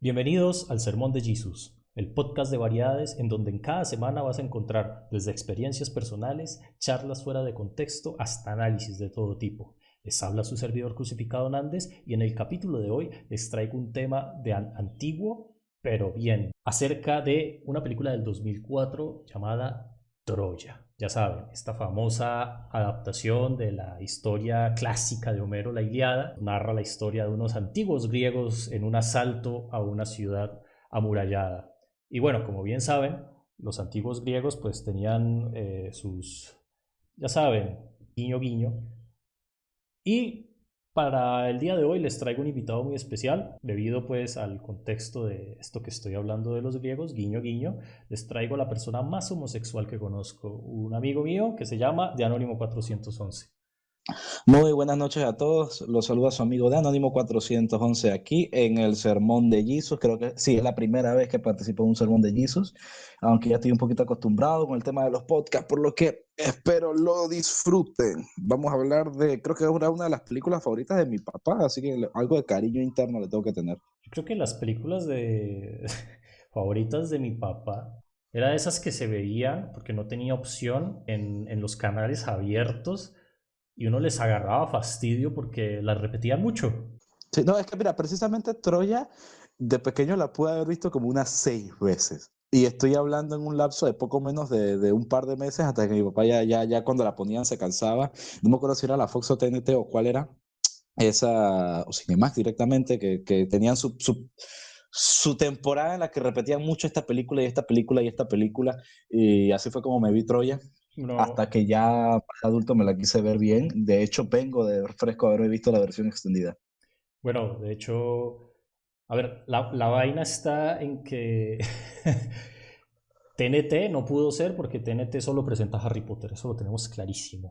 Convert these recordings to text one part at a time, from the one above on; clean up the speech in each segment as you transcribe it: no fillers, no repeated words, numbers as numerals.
Bienvenidos al Sermón de Jesús, el podcast de variedades en donde en cada semana vas a encontrar desde experiencias personales, charlas fuera de contexto hasta análisis de todo tipo. Les habla su servidor crucificado Nández y en el capítulo de hoy les traigo un tema de antiguo, pero bien, acerca de una película del 2004 llamada Troya. Ya saben, esta famosa adaptación de la historia clásica de Homero, la Ilíada, narra la historia de unos antiguos griegos en un asalto a una ciudad amurallada. Y bueno, como bien saben, los antiguos griegos pues tenían ya saben, guiño guiño. Y para el día de hoy les traigo un invitado muy especial, debido pues al contexto de esto que estoy hablando de los griegos, guiño guiño, les traigo a la persona más homosexual que conozco, un amigo mío que se llama de Anónimo 411. Muy buenas noches a todos. Los saluda su amigo de Anónimo 411 aquí en el Sermón de Jesús. Creo que sí, es la primera vez que participo en un Sermón de Jesús, aunque ya estoy un poquito acostumbrado con el tema de los podcasts, por lo que espero lo disfruten. Vamos a hablar de, creo que es una de las películas favoritas de mi papá, así que algo de cariño interno le tengo que tener. Yo creo que las películas de favoritas de mi papá eran esas que se veían porque no tenía opción en los canales abiertos y uno les agarraba fastidio porque las repetían mucho. Sí, no, es que mira, precisamente Troya de pequeño la pude haber visto como unas 6 veces. Y estoy hablando en un lapso de poco menos de un par de meses hasta que mi papá ya cuando la ponían se cansaba. No me acuerdo si era la Fox o TNT o cuál era esa, o Cinemax directamente, que tenían su temporada en la que repetían mucho esta película y esta película y esta película. Y así fue como me vi Troya. Hasta No, que ya para adulto me la quise ver bien. De hecho, vengo de fresco haberme visto la versión extendida. bueno, de hecho, a ver, la vaina está en que TNT no pudo ser porque TNT solo presenta Harry Potter, eso lo tenemos clarísimo.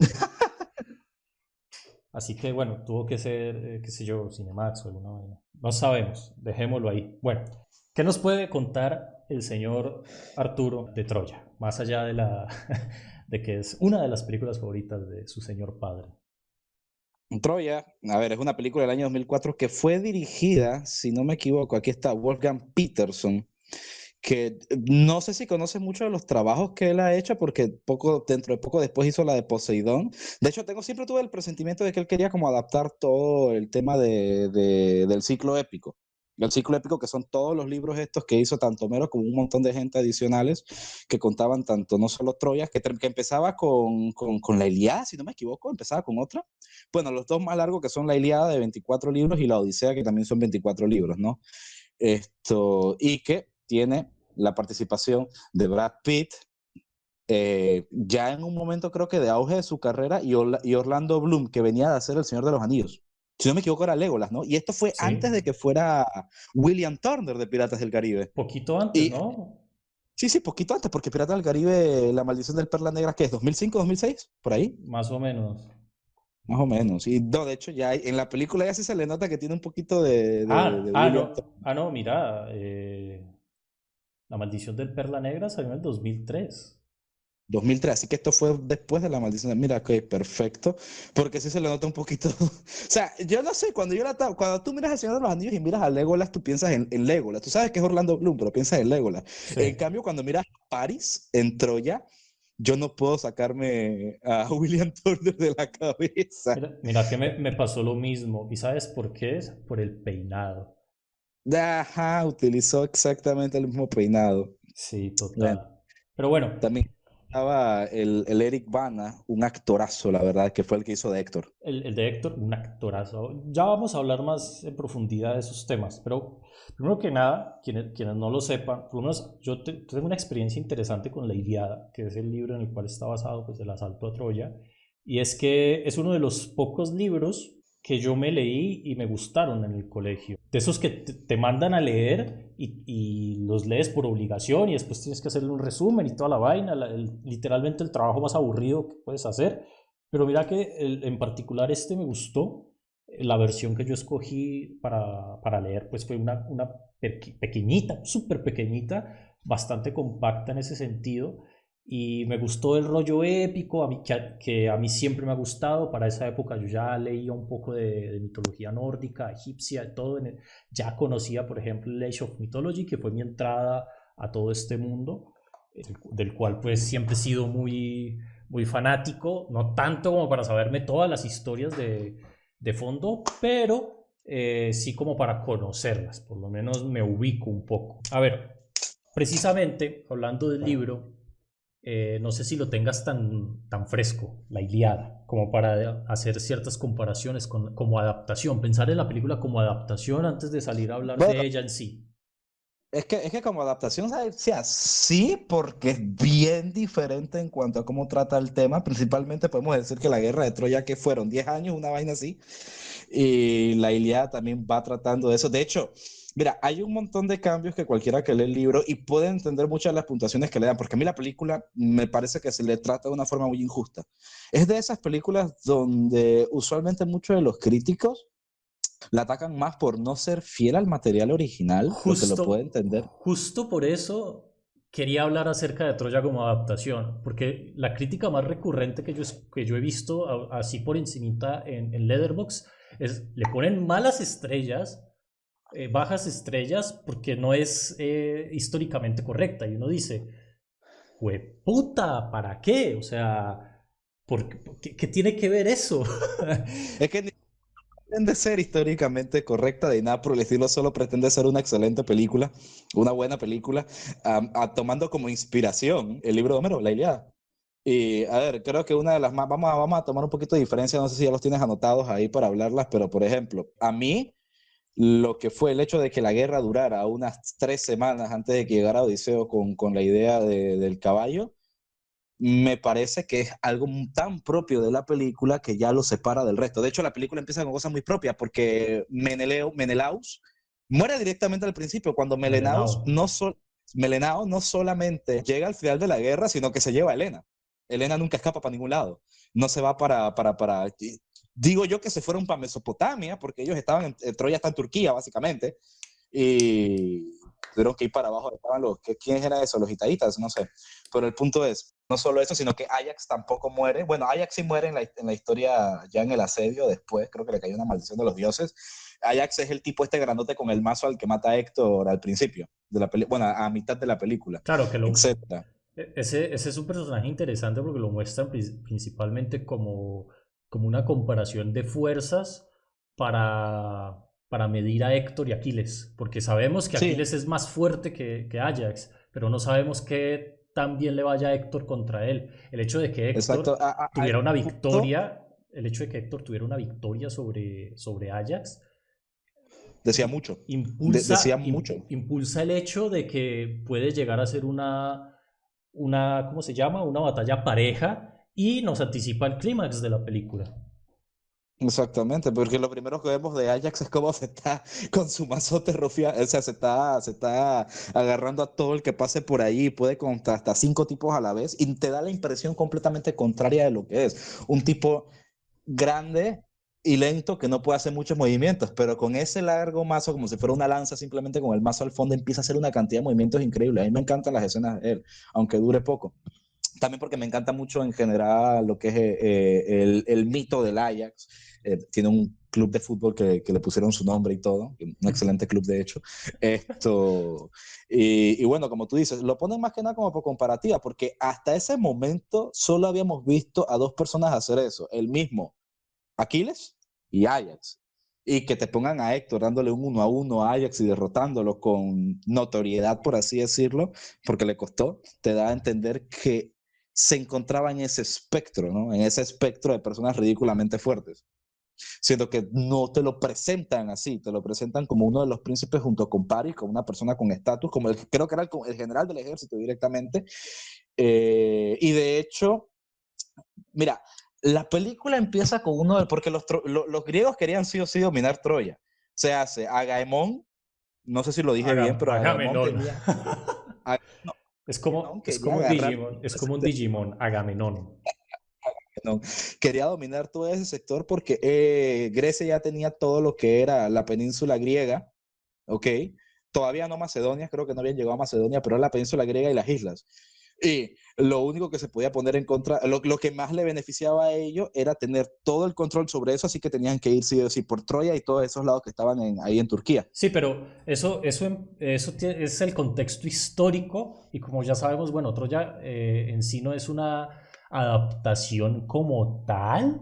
Así que bueno, tuvo que ser, qué sé yo, Cinemax o alguna vaina. No sabemos, dejémoslo ahí. Bueno, ¿qué nos puede contar el señor Arturo de Troya? Más allá de de que es una de las películas favoritas de su señor padre. Troya, a ver, es una película del año 2004 que fue dirigida, si no me equivoco, aquí está Wolfgang Peterson, que no sé si conoce mucho de los trabajos que él ha hecho, porque dentro de poco después hizo la de Poseidón. De hecho, siempre tuve el presentimiento de que él quería como adaptar todo el tema del ciclo épico. El ciclo épico, que son todos los libros estos que hizo tanto Homero como un montón de gente adicionales que contaban tanto, no solo Troya, que empezaba con la Ilíada, si no me equivoco, empezaba con otra. Bueno, los dos más largos que son la Ilíada de 24 libros y la Odisea, que también son 24 libros, ¿no? Y que tiene la participación de Brad Pitt, ya en un momento creo que de auge de su carrera, y Orlando Bloom, que venía de hacer El Señor de los Anillos. Si no me equivoco era Legolas, ¿no? Y esto fue antes Sí, de que fuera William Turner de Piratas del Caribe. poquito antes, Y ¿no? sí, sí, poquito antes, porque Piratas del Caribe, La Maldición del Perla Negra, ¿qué es? ¿2005, 2006? Por ahí, Más o menos. más o menos. Y no, de hecho, ya en la película ya sí se le nota que tiene un poquito de William Turner. No, mira, La Maldición del Perla Negra salió en el 2003. 2003, así que esto fue después de La Maldición. Mira, ok, perfecto, porque sí se le nota un poquito. O sea, yo no sé, cuando tú miras al Señor de los Anillos y miras a Legolas, tú piensas en Legolas. Tú sabes que es Orlando Bloom, pero piensas en Legolas. Sí. En cambio, cuando miras a Paris en Troya, yo no puedo sacarme a William Turner de la cabeza. Mira que me pasó lo mismo. ¿Y sabes por qué? Es por el peinado. Ajá, utilizó exactamente el mismo peinado. Sí, Bueno, total. Pero bueno, también estaba el Eric Bana, un actorazo, la verdad, que fue el que hizo de Héctor. el de Héctor, un actorazo. Ya vamos a hablar más en profundidad de esos temas, pero primero que nada, quienes no lo sepan, por lo menos yo tengo una experiencia interesante con La Ilíada, que es el libro en el cual está basado pues, el asalto a Troya, y es que es uno de los pocos libros que yo me leí y me gustaron en el colegio. De esos que te mandan a leer y los lees por obligación y después tienes que hacerle un resumen y toda la vaina, literalmente el trabajo más aburrido que puedes hacer. Pero mira que en particular este me gustó. La versión que yo escogí para leer pues fue una pequeñita, súper pequeñita, bastante compacta en ese sentido. y me gustó el rollo épico, que a mí siempre me ha gustado. Para esa época yo ya leía un poco de mitología nórdica, egipcia, todo. Ya conocía, por ejemplo, el Age of Mythology, que fue mi entrada a todo este mundo, del cual pues siempre he sido muy fanático, no tanto como para saberme todas las historias de fondo, pero sí como para conocerlas, por lo menos me ubico un poco. A ver, precisamente hablando del libro, no sé si lo tengas tan fresco, la Ilíada, como para hacer ciertas comparaciones como adaptación, pensar en la película como adaptación antes de salir a hablar Bueno, de ella en sí. es que como adaptación, ¿sabes? O sea, sí, porque es bien diferente en cuanto a cómo trata el tema. Principalmente podemos decir que la guerra de Troya, que fueron 10 años, una vaina así, y la Ilíada también va tratando de eso. De hecho, mira, hay un montón de cambios que cualquiera que lee el libro y puede entender muchas de las puntuaciones que le dan, porque a mí la película me parece que se le trata de una forma muy injusta. Es de esas películas donde usualmente muchos de los críticos la atacan más por no ser fiel al material original, lo que lo puede entender. Justo por eso quería hablar acerca de Troya como adaptación, porque la crítica más recurrente que yo he visto así por encimita en Letterboxd es le ponen malas estrellas, bajas estrellas, porque no es históricamente correcta. Y uno dice, puta, ¿para qué? O sea, ¿qué tiene que ver eso? Es que pretende ser históricamente correcta de nada por el estilo, solo pretende ser una excelente película, una buena película, tomando como inspiración el libro de Homero, la Ilíada. Y a ver, creo que una de las más, vamos a tomar un poquito de diferencia, no sé si ya los tienes anotados ahí para hablarlas, pero por ejemplo, a mí lo que fue el hecho de que la guerra durara unas 3 semanas antes de que llegara Odiseo con la idea del caballo, me parece que es algo tan propio de la película que ya lo separa del resto. De hecho, la película empieza con cosas muy propias porque Menelaus muere directamente al principio, cuando Melenao. Melenao no solamente llega al final de la guerra, sino que se lleva a Helena. Helena nunca escapa para ningún lado. No se va para digo yo que se fueron para Mesopotamia, porque ellos estaban Troya está en Turquía, básicamente, y tuvieron que ir para abajo, estaban ¿quiénes eran esos? Los hitaitas, no sé. Pero el punto es, no solo eso, sino que Ajax tampoco muere. Bueno, Ajax sí muere en la historia, ya en el asedio después, creo que le cayó una maldición de los dioses. Ajax es el tipo este grandote con el mazo al que mata a Héctor al principio, de la bueno, a mitad de la película, Claro que etcétera. ese es un personaje interesante porque lo muestran principalmente como una comparación de fuerzas para medir a Héctor y Aquiles, porque sabemos que Sí, Aquiles es más fuerte que Ajax, pero no sabemos qué tan bien le vaya a Héctor contra él. El hecho de que exacto. Héctor tuviera una Punto victoria, el hecho de que Héctor tuviera una victoria sobre Ajax, decía mucho, decía impulsa, mucho. impulsa el hecho de que puede llegar a ser ¿cómo se llama? Una batalla pareja, y nos anticipa el clímax de la película. Exactamente, porque lo primero que vemos de Ajax es cómo se está con su mazote rufián, o sea, se está agarrando a todo el que pase por ahí, puede contra hasta 5 tipos a la vez, y te da la impresión completamente contraria de lo que es. Un tipo grande y lento que no puede hacer muchos movimientos, pero con ese largo mazo, como si fuera una lanza, simplemente con el mazo al fondo, empieza a hacer una cantidad de movimientos increíbles. A mí me encantan las escenas de él, aunque dure poco. También porque me encanta mucho en general lo que es el mito del Ajax. Tiene un club de fútbol que le pusieron su nombre y todo, un excelente club de hecho. Esto, y bueno, como tú dices, lo ponen más que nada como por comparativa, porque hasta ese momento solo habíamos visto a dos personas hacer eso, el mismo Aquiles y Ajax. Y que te pongan a Héctor dándole un 1-1 a Ajax y derrotándolo con notoriedad, por así decirlo, porque le costó, te da a entender que se encontraba en ese espectro, ¿no? En ese espectro de personas ridículamente fuertes. Siendo que no te lo presentan así, te lo presentan como uno de los príncipes junto con Paris, como una persona con estatus, como creo que era el general del ejército directamente. Y de hecho, mira, la película empieza con uno de, porque los griegos querían sí o sí dominar Troya. Se hace Agamenón, no sé si lo dije bien, pero Agamenón Agamenón. tenía, no, Es Agamenón como, es quería como un agarrar Digimon, es como un Digimon, Agamenón. no, quería dominar todo ese sector porque Grecia ya tenía todo lo que era la península griega, ¿ok? Todavía no Macedonia, creo que no habían llegado a Macedonia, pero era la península griega y las islas. Y lo único que se podía poner en contra, lo que más le beneficiaba a ellos era tener todo el control sobre eso, así que tenían que ir sí o sí por Troya y todos esos lados que estaban ahí en Turquía. Sí, pero eso es el contexto histórico y como ya sabemos, bueno, Troya en sí no es una adaptación como tal,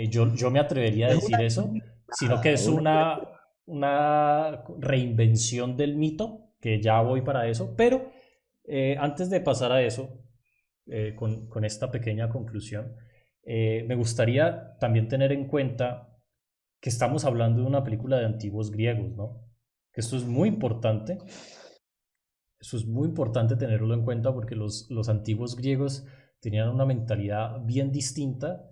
yo me atrevería a Es decir eso, sino que es una una reinvención del mito, que ya voy para eso, pero antes de pasar a eso, con esta pequeña conclusión, me gustaría también tener en cuenta que estamos hablando de una película de antiguos griegos, ¿no? Que esto es muy importante, eso es muy importante tenerlo en cuenta porque los antiguos griegos tenían una mentalidad bien distinta,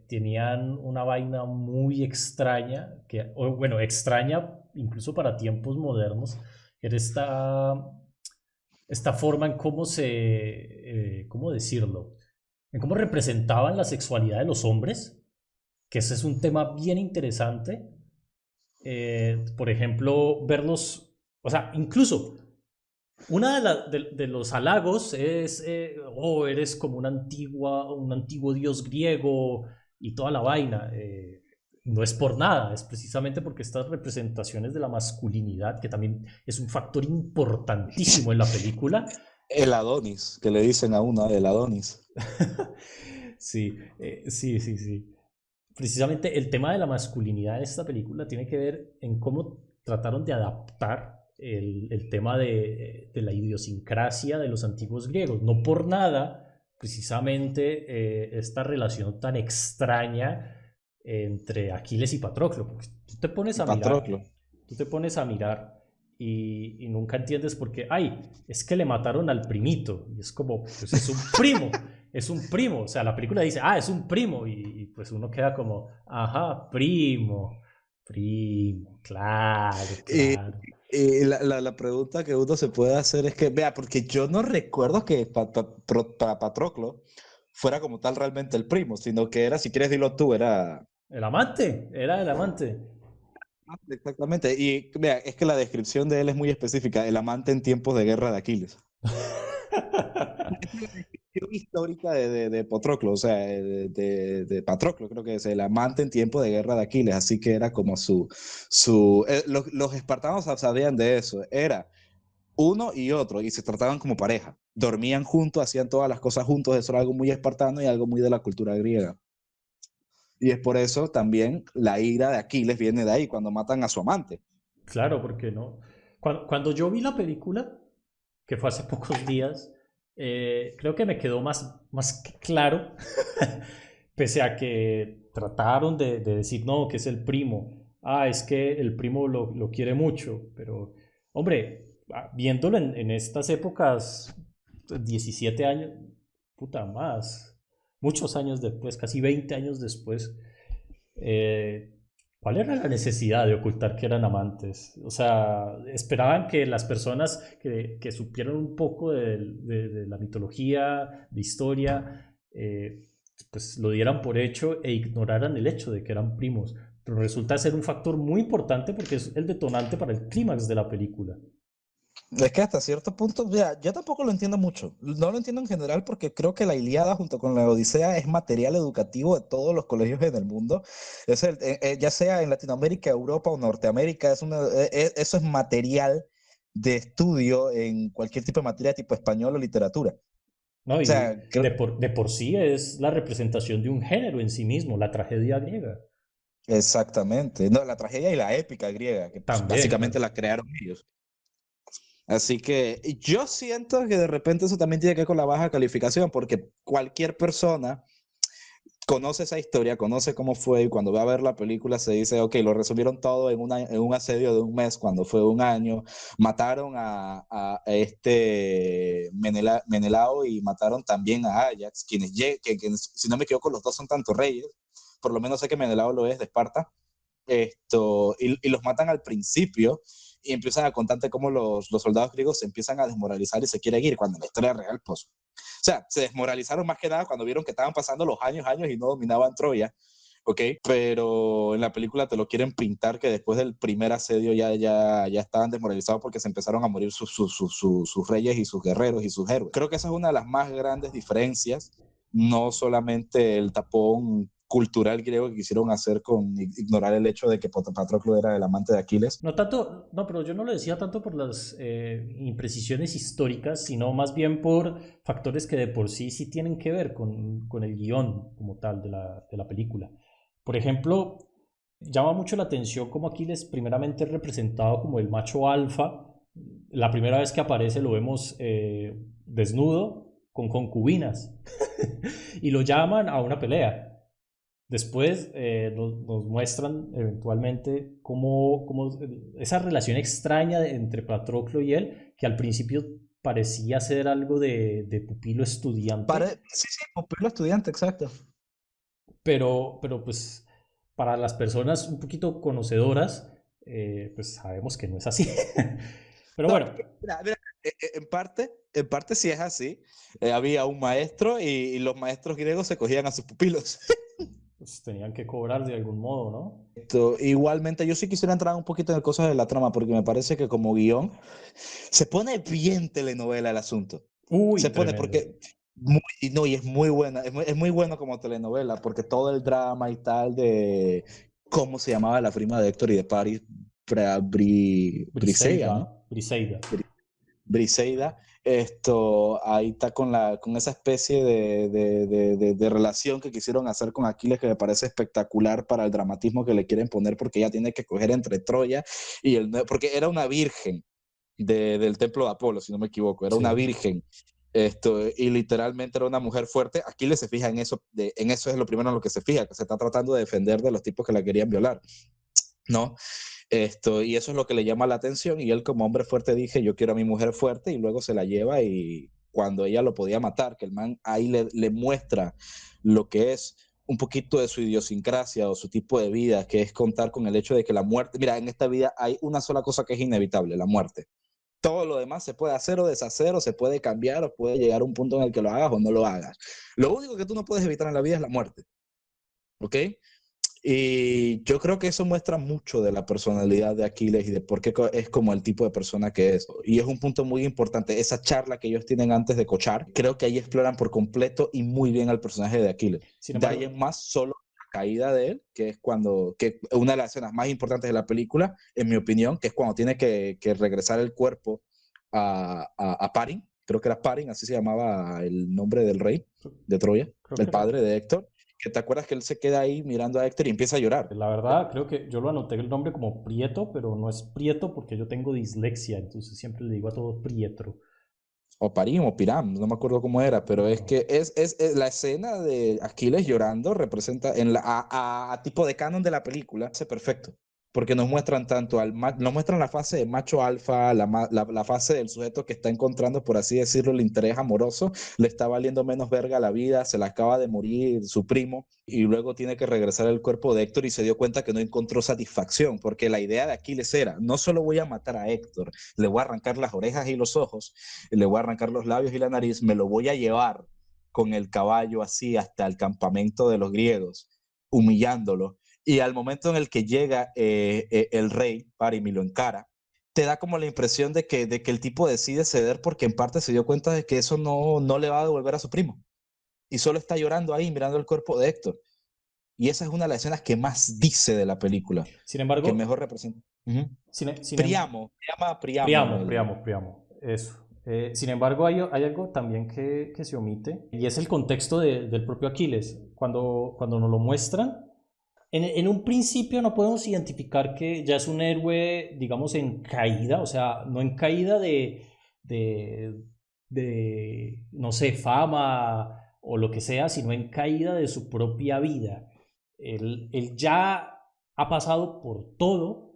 tenían una vaina muy extraña, bueno, extraña incluso para tiempos modernos, que era esta forma en cómo ¿cómo decirlo? En cómo representaban la sexualidad de los hombres, que ese es un tema bien interesante. Por ejemplo, verlos, o sea, incluso una de los halagos es, oh, eres como un antiguo dios griego y toda la vaina. No es por nada, es precisamente porque estas representaciones de la masculinidad, que también es un factor importantísimo en la película. el Adonis, que le dicen a uno, el Adonis. Sí, sí, sí, sí. Precisamente el tema de la masculinidad de esta película tiene que ver en cómo trataron de adaptar el tema de la idiosincrasia de los antiguos griegos. No por nada, precisamente, esta relación tan extraña entre Aquiles y Patroclo. Porque tú te pones Y a mirar, Patroclo. tú te pones a mirar y nunca entiendes por qué, ay, es que le mataron al primito. Y es como, pues es un primo, es un primo. O sea, la película dice, ah, es un primo. Y pues uno queda como, ajá, primo, primo, claro, Y, claro. y la pregunta que uno se puede hacer es que, vea, porque yo no recuerdo que para Patroclo fuera como tal realmente el primo, sino que era, si quieres dilo tú, era... El amante, era el amante. Exactamente, y vea, es que la descripción de él es muy específica, el amante en tiempos de guerra de Aquiles. Histórica de Patroclo, o sea, de Patroclo, creo que es el amante en tiempo de guerra de Aquiles, así que era como los espartanos sabían de eso, era uno y otro, y se trataban como pareja, dormían juntos, hacían todas las cosas juntos, eso era algo muy espartano y algo muy de la cultura griega. Y es por eso también la ira de Aquiles viene de ahí, cuando matan a su amante. Claro, ¿por qué no? Cuando yo vi la película, que fue hace pocos días, creo que me quedó más que claro, pese a que trataron de decir, no, que es el primo. Ah, es que el primo lo quiere mucho, pero, hombre, viéndolo en estas épocas, 17 años, puta más, muchos años después, casi 20 años después, eh, ¿cuál era la necesidad de ocultar que eran amantes? O sea, esperaban que las personas que supieran un poco de la mitología, de historia, pues lo dieran por hecho e ignoraran el hecho de que eran primos. Pero resulta ser un factor muy importante porque es el detonante para el clímax de la película. Es que hasta cierto punto, ya, yo tampoco lo entiendo mucho. No lo entiendo en general porque creo que la Ilíada junto con la Odisea es material educativo de todos los colegios en el mundo. Ya sea en Latinoamérica, Europa o Norteamérica, eso es material de estudio en cualquier tipo de materia, tipo español o literatura. O ¿No? Y sea, de por sí es la representación de un género en sí mismo, la tragedia griega. exactamente. No, la tragedia y la épica griega, que pues, También, básicamente la crearon ellos. Así que yo siento que de repente eso también tiene que ver con la baja calificación, porque cualquier persona conoce esa historia, conoce cómo fue, y cuando va a ver la película se dice, ok, lo resumieron todo en un asedio de un mes, cuando fue un año, mataron a este Menelao y mataron también a Ajax, si no me equivoco, los dos son tanto reyes, por lo menos sé que Menelao lo es de Esparta, y los matan al principio y empiezan a contarte cómo los soldados griegos se empiezan a desmoralizar y se quieren ir, cuando en la historia real, pues, o sea, se desmoralizaron más que nada cuando vieron que estaban pasando los años y no dominaban Troya. ¿ok? Pero en la película te lo quieren pintar que después del primer asedio ya estaban desmoralizados porque se empezaron a morir sus reyes y sus guerreros y sus héroes. Creo que esa es una de las más grandes diferencias, no solamente el tapón cultural griego que quisieron hacer con ignorar el hecho de que Patroclo era el amante de Aquiles. No tanto, no, pero yo no lo decía tanto por las imprecisiones históricas, sino más bien por factores que de por sí sí tienen que ver con el guión como tal de la película. Por ejemplo, llama mucho la atención cómo Aquiles primeramente es representado como el macho alfa. La primera vez que aparece lo vemos desnudo con concubinas y lo llaman a una pelea. Después nos muestran eventualmente cómo esa relación extraña entre Patroclo y él, que al principio parecía ser algo de pupilo estudiante, Sí, sí, pupilo estudiante, exacto. pero pues para las personas un poquito conocedoras, pues sabemos que no es así. Pero No, bueno, mira, en parte sí es así. Había un maestro y los maestros griegos se cogían a sus pupilos. pues tenían que cobrar de algún modo, ¿no? Igualmente, yo sí quisiera entrar un poquito en cosas de la trama, porque me parece que como guión se pone bien telenovela el asunto. Se Uy, pone tremendo. porque, y no, y es muy buena, es muy bueno como telenovela, porque todo el drama y tal de cómo se llamaba la prima de Héctor y de Paris, Briseida, ¿no? Briseida. Briseida, ahí está con esa especie de relación que quisieron hacer con Aquiles, que me parece espectacular para el dramatismo que le quieren poner, porque ella tiene que escoger entre Troya y porque era una virgen del templo de Apolo, si no me equivoco, era una Sí. virgen. Y literalmente era una mujer fuerte. Aquiles se fija en eso, en eso es lo primero en lo que se fija, que se está tratando de defender de los tipos que la querían violar, ¿no? Y eso es lo que le llama la atención, y él como hombre fuerte dije, yo quiero a mi mujer fuerte, y luego se la lleva, y cuando ella lo podía matar, que el man ahí le muestra lo que es un poquito de su idiosincrasia o su tipo de vida, que es contar con el hecho de que la muerte, mira, en esta vida hay una sola cosa que es inevitable, la muerte. Todo lo demás se puede hacer o deshacer, o se puede cambiar, o puede llegar a un punto en el que lo hagas o no lo hagas. Lo único que tú no puedes evitar en la vida es la muerte, ¿ok? Y yo creo que eso muestra mucho de la personalidad de Aquiles y de por qué es como el tipo de persona que es. Y es un punto muy importante. Esa charla que ellos tienen antes de cochar, creo que ahí exploran por completo y muy bien al personaje de Aquiles. Sin De ahí embargo, en más, solo la caída de él, que es que una de las escenas más importantes de la película, en mi opinión, que es cuando tiene que regresar el cuerpo a Parin. Creo que era Parin, así se llamaba el nombre del rey de Troya, creo el que era. padre de Héctor, que te acuerdas que él se queda ahí mirando a Héctor y empieza a llorar. La verdad, creo que yo lo anoté el nombre como Prieto, pero no es Prieto porque yo tengo dislexia, entonces siempre le digo a todo Prietro. O Parim o Piram, no me acuerdo cómo era, pero es No. que es la escena de Aquiles llorando representa a tipo de canon de la película, hace perfecto. Porque nos muestran tanto nos muestran la fase de macho alfa, la fase del sujeto que está encontrando, por así decirlo, el interés amoroso, le está valiendo menos verga la vida, se le acaba de morir su primo, y luego tiene que regresar al cuerpo de Héctor y se dio cuenta que no encontró satisfacción, porque la idea de Aquiles era, no solo voy a matar a Héctor, le voy a arrancar las orejas y los ojos, le voy a arrancar los labios y la nariz, me lo voy a llevar con el caballo así hasta el campamento de los griegos, humillándolo. Y al momento en el que llega el rey, Parim, y lo encara, te da como la impresión de que el tipo decide ceder porque en parte se dio cuenta de que eso no le va a devolver a su primo. Y solo está llorando ahí mirando el cuerpo de Héctor. Y esa es una de las escenas que más dice de la película, Sin que embargo, mejor representa. Uh-huh. sin, sin em- Priamo, se llama Priamo. Priamo, eso. Sin embargo, hay algo también que se omite y es el contexto del propio Aquiles. Cuando nos lo muestran, en un principio no podemos identificar que ya es un héroe, digamos, en caída, o sea, no en caída de, no sé, fama o lo que sea, sino en caída de su propia vida. Él ya ha pasado por todo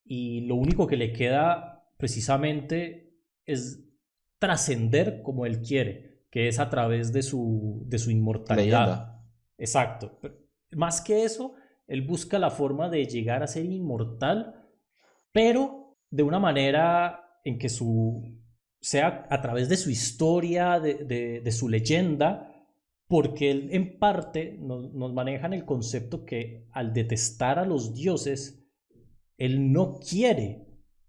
y lo único que le queda precisamente es trascender como él quiere, que es a través de su Leyenda. inmortalidad. Exacto. Pero más que eso, él busca la forma de llegar a ser inmortal, pero de una manera en que sea a través de su historia, de su leyenda, porque él en parte nos maneja en el concepto que al detestar a los dioses, él no quiere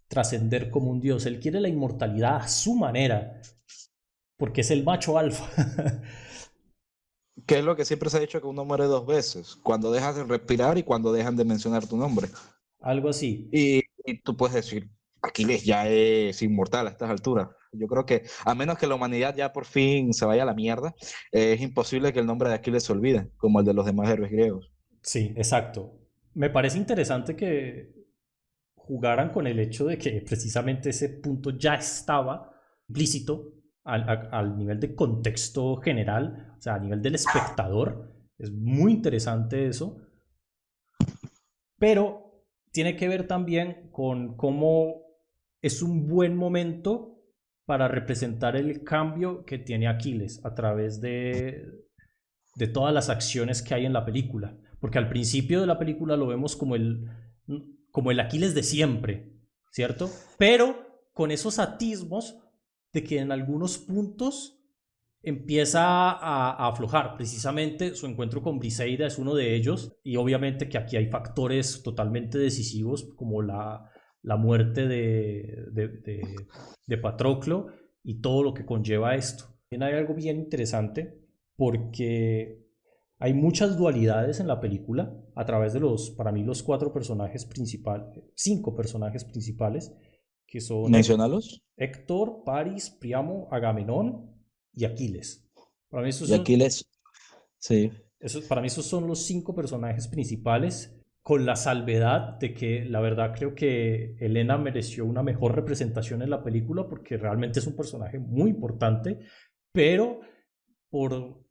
trascender como un dios, él quiere la inmortalidad a su manera, porque es el macho alfa. Que es lo que siempre se ha dicho que uno muere dos veces, cuando dejas de respirar y cuando dejan de mencionar tu nombre. Algo así. Y tú puedes decir, Aquiles ya es inmortal a estas alturas. Yo creo que a menos que la humanidad ya por fin se vaya a la mierda, es imposible que el nombre de Aquiles se olvide, como el de los demás héroes griegos. Sí, exacto. Me parece interesante que jugaran con el hecho de que precisamente ese punto ya estaba implícito al nivel de contexto general, o sea, a nivel del espectador. Es muy interesante eso, pero tiene que ver también con cómo es un buen momento para representar el cambio que tiene Aquiles a través de todas las acciones que hay en la película. Porque al principio de la película lo vemos como el Aquiles de siempre, ¿cierto? Pero con esos atismos de que en algunos puntos empieza a aflojar. Precisamente su encuentro con Briseida es uno de ellos, y obviamente que aquí hay factores totalmente decisivos como la muerte de Patroclo y todo lo que conlleva esto. También hay algo bien interesante porque hay muchas dualidades en la película a través de para mí, los cuatro personajes principales, cinco personajes principales, que son Menciónalos. Héctor, Paris, Priamo, Agamenón y Aquiles. Para mí Y Aquiles, sí. para mí esos son los cinco personajes principales, con la salvedad de que la verdad creo que Helena mereció una mejor representación en la película porque realmente es un personaje muy importante, pero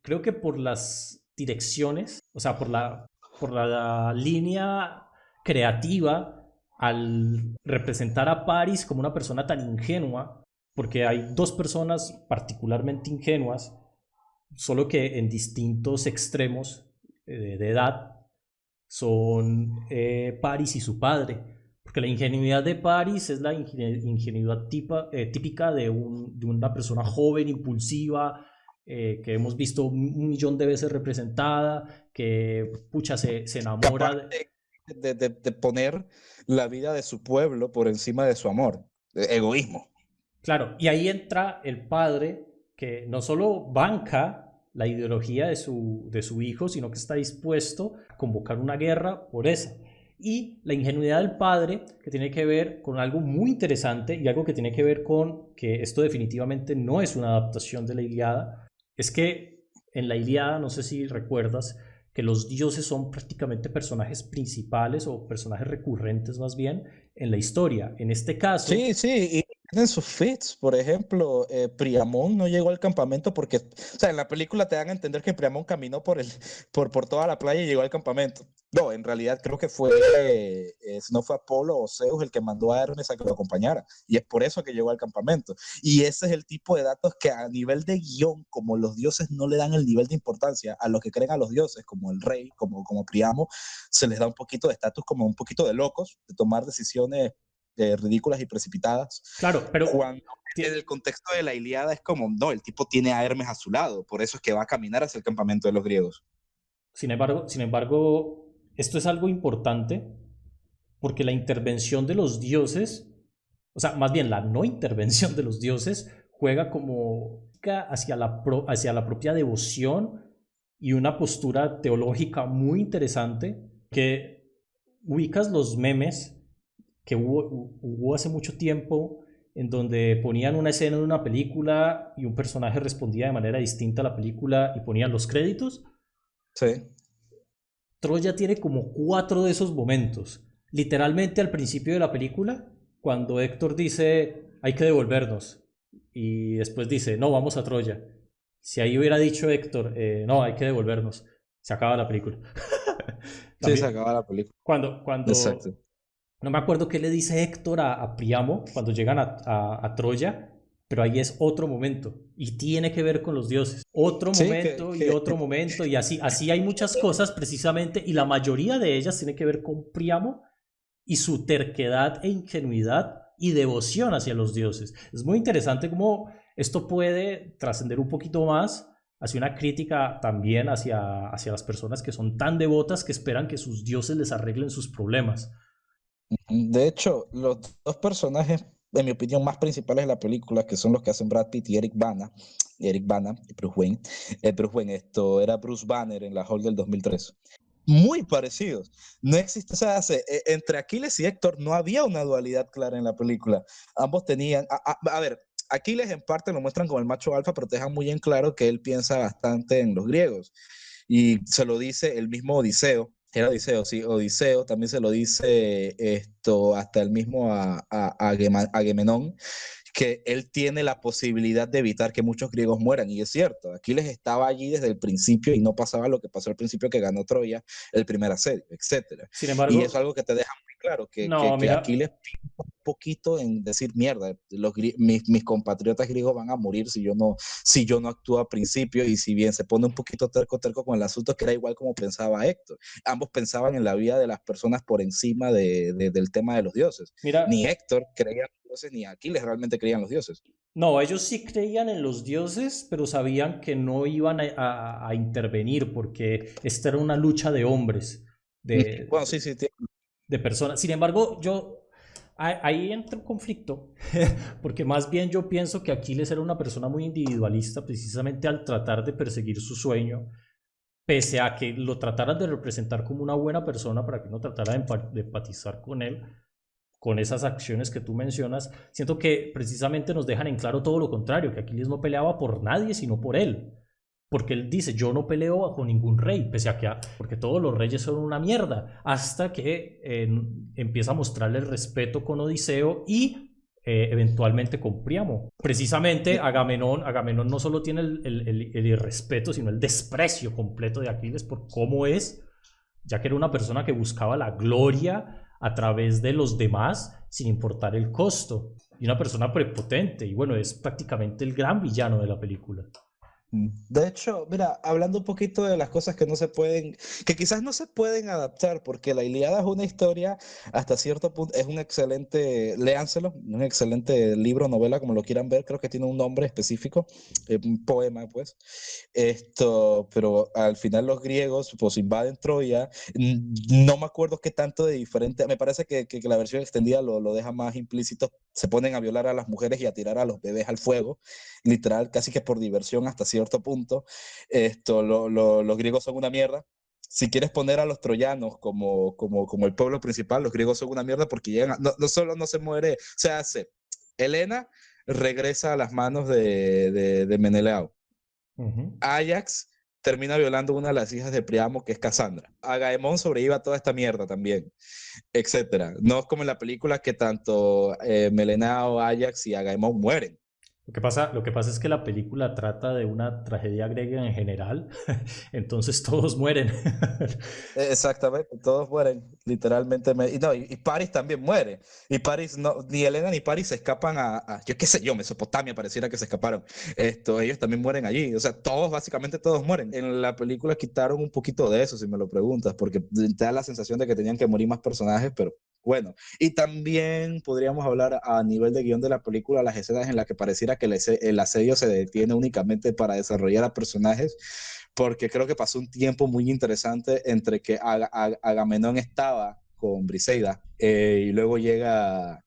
creo que por las direcciones, o sea, por la línea creativa al representar a Paris como una persona tan ingenua, porque hay dos personas particularmente ingenuas, solo que en distintos extremos de edad, son Paris y su padre. Porque la ingenuidad de Paris es la ingenuidad típica de una persona joven, impulsiva, que hemos visto un millón de veces representada, que pucha, se Capaz enamora. de poner la vida de su pueblo por encima de su amor. Egoísmo. Claro, y ahí entra el padre que no solo banca la ideología de su hijo, sino que está dispuesto a convocar una guerra por esa. Y la ingenuidad del padre, que tiene que ver con algo muy interesante y algo que tiene que ver con que esto definitivamente no es una adaptación de la Ilíada, es que en la Ilíada, no sé si recuerdas, que los dioses son prácticamente personajes principales o personajes recurrentes más bien en la historia. En este caso, Sí, sí, y tienen sus fits. Por ejemplo, Priamón no llegó al campamento porque, o sea, en la película te dan a entender que Priamón caminó por toda la playa y llegó al campamento. No, en realidad creo que fue, si no fue Apolo o Zeus el que mandó a Hermes a que lo acompañara. Y es por eso que llegó al campamento. Y ese es el tipo de datos que a nivel de guión, como los dioses no le dan el nivel de importancia a los que creen a los dioses, como el rey, como Priamo, se les da un poquito de estatus como un poquito de locos, de tomar decisiones ridículas y precipitadas, claro, pero cuando en el contexto de la Ilíada es como, no, el tipo tiene a Hermes a su lado, por eso es que va a caminar hacia el campamento de los griegos. sin embargo, esto es algo importante porque la intervención de los dioses, o sea, más bien la no intervención de los dioses, juega como hacia la propia devoción y una postura teológica muy interesante que ubicas los memes que hubo hace mucho tiempo en donde ponían una escena de una película y un personaje respondía de manera distinta a la película y ponían los créditos. Sí. Troya tiene como cuatro de esos momentos. Literalmente al principio de la película, cuando Héctor dice hay que devolvernos y después dice no, vamos a Troya. Si ahí hubiera dicho Héctor no, hay que devolvernos, se acaba la película. Sí, se También, acaba la película. cuando Exacto. no me acuerdo qué le dice Héctor a Priamo cuando llegan a Troya, pero ahí es otro momento y tiene que ver con los dioses. Otro Sí, momento y otro momento y así hay muchas cosas precisamente y la mayoría de ellas tiene que ver con Priamo y su terquedad e ingenuidad y devoción hacia los dioses. Es muy interesante cómo esto puede trascender un poquito más hacia una crítica también hacia las personas que son tan devotas que esperan que sus dioses les arreglen sus problemas. De hecho, los dos personajes, en mi opinión, más principales de la película, que son los que hacen Brad Pitt y Eric Bana y Bruce Wayne. Bruce Wayne, esto era Bruce Banner en la Hulk del 2003. Muy parecidos. No existe, o sea, entre Aquiles y Héctor no había una dualidad clara en la película. Ambos tenían, a ver, Aquiles en parte lo muestran como el macho alfa, pero te dejan muy en claro que él piensa bastante en los griegos. Y se lo dice el mismo Odiseo. Era Odiseo, sí, Odiseo también se lo dice esto hasta el mismo Agamenón, que él tiene la posibilidad de evitar que muchos griegos mueran, y es cierto, Aquiles estaba allí desde el principio y no pasaba lo que pasó al principio, que ganó Troya el primer asedio, etcétera. Sin Y es embargo, algo que te deja muy claro, no, que mira, Aquiles piensa un poquito en decir, mierda, mis compatriotas griegos van a morir si yo no actúo a principio, y si bien se pone un poquito terco con el asunto, que era igual como pensaba Héctor. Ambos pensaban en la vida de las personas por encima del tema de los dioses. Ni mira, Héctor creía en los dioses, ni Aquiles realmente creían en los dioses. no, ellos sí creían en los dioses, pero sabían que no iban a intervenir porque esta era una lucha de hombres, de, Bueno, sí, sí, de personas. Sin embargo, ahí entra un conflicto, porque más bien yo pienso que Aquiles era una persona muy individualista, precisamente al tratar de perseguir su sueño, pese a que lo trataran de representar como una buena persona para que uno tratara de empatizar con él, con esas acciones que tú mencionas, siento que precisamente nos dejan en claro todo lo contrario, que Aquiles no peleaba por nadie, sino por él. Porque él dice, yo no peleo bajo ningún rey, pese a que, porque todos los reyes son una mierda, hasta que empieza a mostrarle el respeto con Odiseo y eventualmente con Príamo. Precisamente Agamenón no solo tiene el irrespeto, sino el desprecio completo de Aquiles por cómo es, ya que era una persona que buscaba la gloria a través de los demás sin importar el costo, y una persona prepotente, y bueno, es prácticamente el gran villano de la película. De hecho, mira, hablando un poquito de las cosas que no se pueden, que quizás no se pueden adaptar, porque la Ilíada es una historia, hasta cierto punto, es un excelente, léanselo, un excelente libro, novela, como lo quieran ver, creo que tiene un nombre específico, un poema, pues. Pero al final los griegos, pues invaden Troya, no me acuerdo qué tanto de diferente, me parece que la versión extendida lo deja más implícito, se ponen a violar a las mujeres y a tirar a los bebés al fuego, literal, casi que por diversión hasta cierto punto. Los griegos son una mierda. Si quieres poner a los troyanos como el pueblo principal, los griegos son una mierda porque llegan no solo no se muere, se hace. Helena regresa a las manos de Menelao. Uh-huh. Ajax termina violando una de las hijas de Priamo, que es Casandra. Agamenón sobrevive a toda esta mierda también, etcétera. No es como en la película que tanto Menelao, Ajax y Agamenón mueren. Lo que pasa es que la película trata de una tragedia griega en general, entonces todos mueren. Exactamente, todos mueren, literalmente. Y Paris también muere. Y Paris, no, ni Helena ni Paris se escapan yo qué sé yo, Mesopotamia pareciera que se escaparon. Ellos también mueren allí. O sea, básicamente todos mueren. En la película quitaron un poquito de eso, si me lo preguntas, porque te da la sensación de que tenían que morir más personajes, pero bueno. Y también podríamos hablar a nivel de guión de la película, las escenas en las que pareciera que el asedio se detiene únicamente para desarrollar a personajes, porque creo que pasó un tiempo muy interesante entre que Agamenón estaba con Briseida y luego llega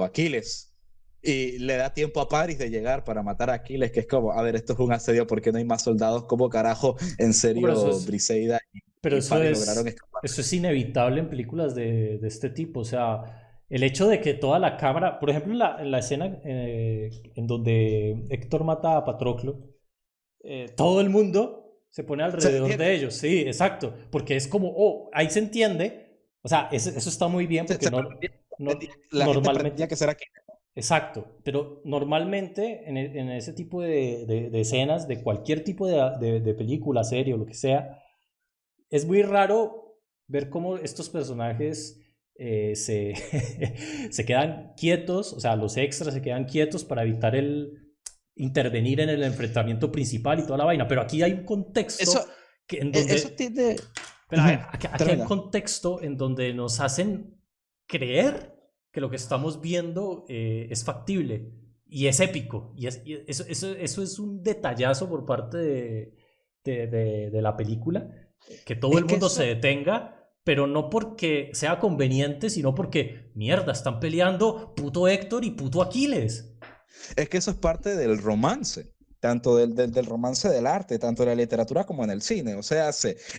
Aquiles y le da tiempo a Paris de llegar para matar a Aquiles, que es como, a ver, esto es un asedio porque no hay más soldados, ¿cómo carajo en No, pero serio Briseida pero y Paris lograron escapar? eso es inevitable en películas de este tipo. O sea, el hecho de que toda la cámara, por ejemplo, en la escena en donde Héctor mata a Patroclo, todo el mundo se pone Se alrededor detiene, de ellos. Sí, exacto. Porque es como, oh, ahí se entiende. O sea, eso está muy bien porque la gente pretendía normalmente. que será Aquiles. Exacto, pero normalmente en ese tipo de escenas, de cualquier tipo de película, serie o lo que sea, es muy raro ver cómo estos personajes se quedan quietos, o sea, los extras se quedan quietos para evitar intervenir en el enfrentamiento principal y toda la vaina. Pero aquí hay un Eso, contexto en eso donde, tiene... pero aquí hay un Termina. contexto en donde nos hacen creer que lo que estamos viendo es factible. y es épico. Y eso es un detallazo por parte de la película, que todo Es el que mundo se eso, detenga, pero no porque sea conveniente, sino porque, mierda, están peleando puto Héctor y puto Aquiles. es que eso es parte del romance, tanto del romance del arte, tanto en la literatura como en el cine. O sea,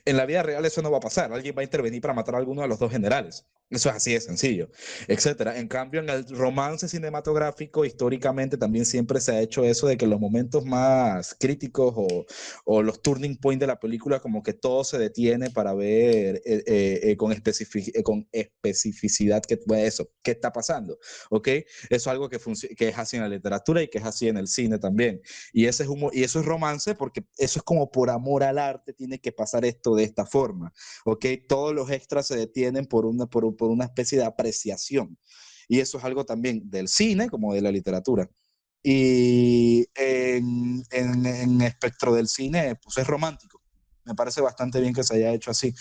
en la vida real eso no va a pasar. Alguien va a intervenir para matar a alguno de los dos generales. Eso es así de sencillo, etcétera. En cambio, en el romance cinematográfico, históricamente también siempre se ha hecho eso de que en los momentos más críticos o los turning point de la película, como que todo se detiene para ver con especificidad qué está pasando, ¿ok? Eso es algo que es así en la literatura y que es así en el cine también. Y eso es romance porque eso es como por amor al arte tiene que pasar esto de esta forma, ¿ok? Todos los extras se detienen por una especie de apreciación. Y eso es algo también del cine como de la literatura. Y en espectro del cine, pues es romántico. Me parece bastante bien que se haya hecho así,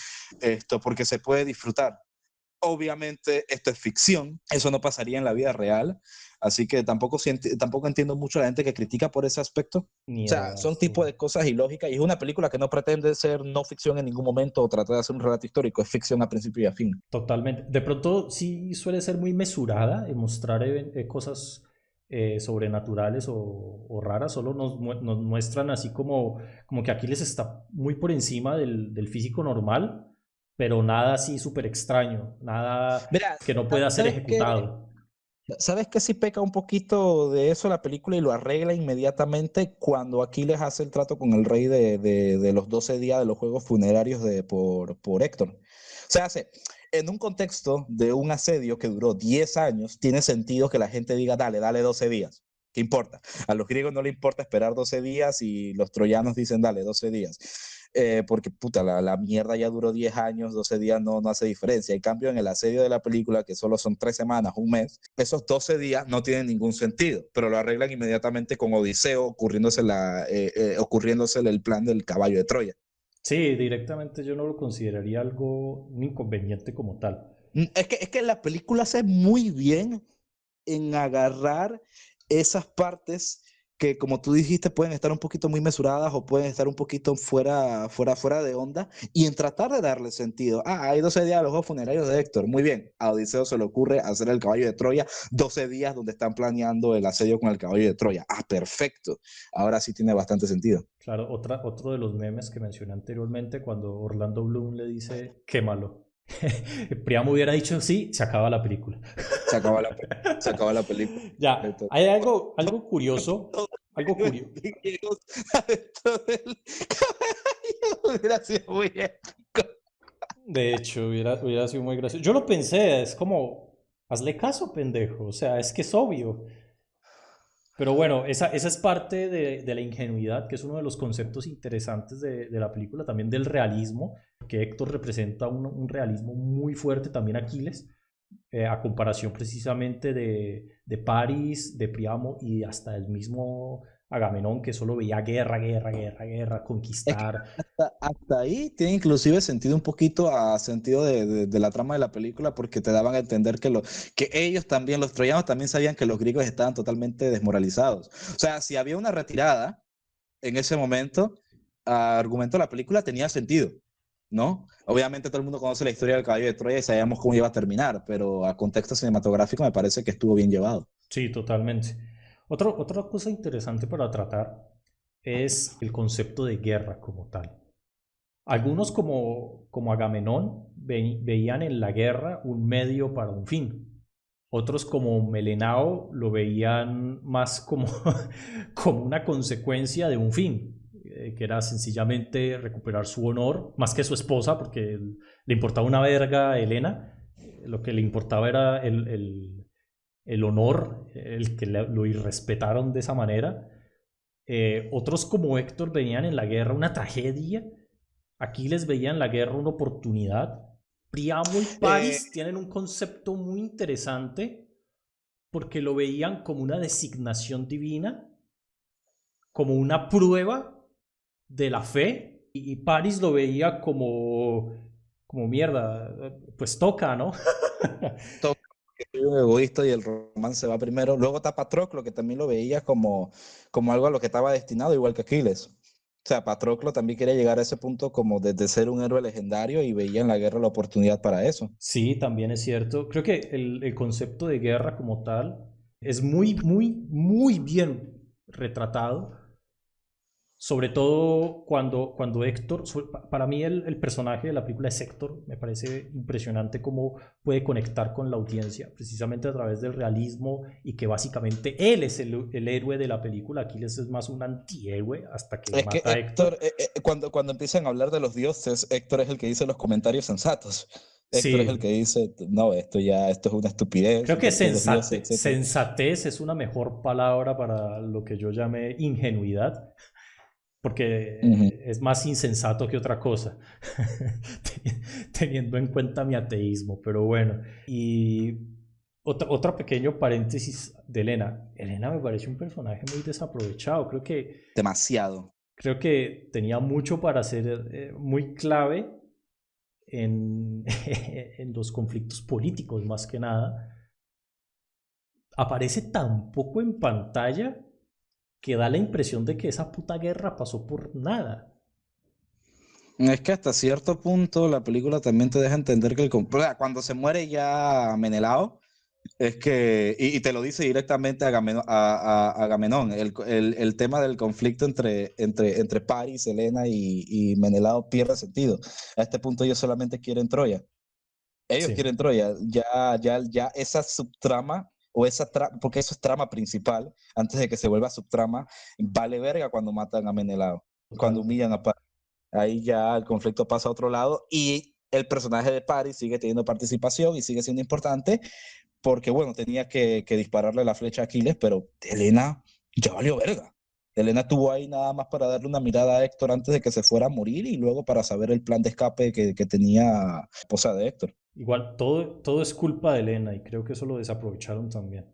porque se puede disfrutar. Obviamente esto es ficción, eso no pasaría en la vida real, así que tampoco entiendo mucho a la gente que critica por ese aspecto. O Ni sea, idea, son tipos sí. de cosas ilógicas y es una película que no pretende ser no ficción en ningún momento o tratar de hacer un relato histórico, es ficción a principio y a fin. Totalmente. De pronto sí suele ser muy mesurada en mostrar cosas sobrenaturales o raras, solo nos muestran así como que Aquiles está muy por encima del físico normal, pero nada así súper extraño, nada Mira, que no pueda ser ¿sabes qué? ejecutado. ¿Sabes qué sí peca un poquito de eso la película y lo arregla inmediatamente cuando Aquiles hace el trato con el rey de los 12 días de los juegos funerarios por Héctor? O sea, en un contexto de un asedio que duró 10 años, tiene sentido que la gente diga, dale 12 días. ¿Qué importa? A los griegos no le importa esperar 12 días y los troyanos dicen, dale 12 días. Porque puta, la mierda ya duró 10 años, 12 días no hace diferencia. En cambio, en el asedio de la película, que solo son 3 semanas, un mes, esos 12 días no tienen ningún sentido, pero lo arreglan inmediatamente con Odiseo ocurriéndose el plan del caballo de Troya. Sí, directamente yo no lo consideraría algo un inconveniente como tal. Es que la película hace muy bien en agarrar esas partes que, como tú dijiste, pueden estar un poquito muy mesuradas o pueden estar un poquito fuera de onda y en tratar de darle sentido. Ah, hay 12 días de los juegos funerarios de Héctor. Muy bien. A Odiseo se le ocurre hacer el caballo de Troya, 12 días donde están planeando el asedio con el caballo de Troya. Ah, perfecto. Ahora sí tiene bastante sentido. Claro, otro de los memes que mencioné anteriormente, cuando Orlando Bloom le dice, quémalo. Priamo hubiera dicho sí, se acaba la película. Se acaba la, se acaba la película. Ya, hay algo curioso, Todo algo curioso. griegos adentro del caballo. Hubiera sido muy épico. De hecho, hubiera sido muy gracioso. Yo lo pensé, es como, hazle caso, pendejo. O sea, es que es obvio. Pero bueno, esa es parte de la ingenuidad, que es uno de los conceptos interesantes de la película, también del realismo, que Héctor representa un realismo muy fuerte, también Aquiles, a comparación precisamente de París, de Priamo y hasta el mismo Agamenón, que solo veía guerra, Es que conquistar. hasta ahí tiene inclusive sentido un poquito a sentido de la trama de la película porque te daban a entender que ellos también, los troyanos también sabían que los griegos estaban totalmente desmoralizados. O sea, si había una retirada en ese momento, argumento de la película tenía sentido, ¿no? Obviamente todo el mundo conoce la historia del caballo de Troya y sabíamos cómo iba a terminar, pero a contexto cinematográfico me parece que estuvo bien llevado. Sí, totalmente. Otra cosa interesante para tratar es el concepto de guerra como tal. Algunos como Agamenón veían en la guerra un medio para un fin. Otros como Melenao lo veían más como, como una consecuencia de un fin, que era sencillamente recuperar su honor, más que su esposa, porque le importaba una verga a Helena. Lo que le importaba era el honor, el que lo irrespetaron de esa manera. Otros como Héctor venían en la guerra una tragedia. Aquí les veían en la guerra una oportunidad. Priamo y Eh, Paris tienen un concepto muy interesante porque lo veían como una designación divina, como una prueba de la fe, y Paris lo veía como mierda, pues toca, ¿no? un egoísta y el romance va primero. Luego está Patroclo, que también lo veía como algo a lo que estaba destinado, igual que Aquiles. O sea, Patroclo también quería llegar a ese punto como de ser un héroe legendario y veía en la guerra la oportunidad para eso. Sí, también es cierto. Creo que el concepto de guerra como tal es muy, muy, muy bien retratado. Sobre todo cuando Héctor, para mí el personaje de la película es Héctor, me parece impresionante cómo puede conectar con la audiencia, precisamente a través del realismo y que básicamente él es el héroe de la película, Aquiles es más un antihéroe hasta que Es que mata a Héctor. Héctor, cuando empiezan a hablar de los dioses, Héctor es el que dice los comentarios sensatos. Héctor es el Sí, que dice, no, esto es una estupidez, creo que porque los dioses, etcétera. sensatez es una mejor palabra para lo que yo llamé ingenuidad, Ujú. porque es más insensato que otra cosa, teniendo en cuenta mi ateísmo, pero bueno. Y otro pequeño paréntesis de Elena. Elena me parece un personaje muy desaprovechado. Demasiado. Creo que tenía mucho para ser muy clave en, en los conflictos políticos, más que nada. Aparece tan poco en pantalla que da la impresión de que esa puta guerra pasó por nada. Es que hasta cierto punto la película también te deja entender que cuando se muere ya Menelao, es que, y te lo dice directamente a Agamenón, el tema del conflicto entre Paris, Helena y Menelao pierde sentido. A este punto ellos solamente quieren Troya. Ellos Sí, quieren Troya. Ya esa subtrama, porque eso es trama principal, antes de que se vuelva subtrama, vale verga cuando matan a Menelao, cuando totalmente. humillan a Paris. Ahí ya el conflicto pasa a otro lado y el personaje de Paris sigue teniendo participación y sigue siendo importante porque, bueno, tenía que dispararle la flecha a Aquiles, pero Helena ya valió verga. Helena estuvo ahí nada más para darle una mirada a Héctor antes de que se fuera a morir y luego para saber el plan de escape que tenía la esposa de Héctor. Igual, todo es culpa de Elena y creo que eso lo desaprovecharon también.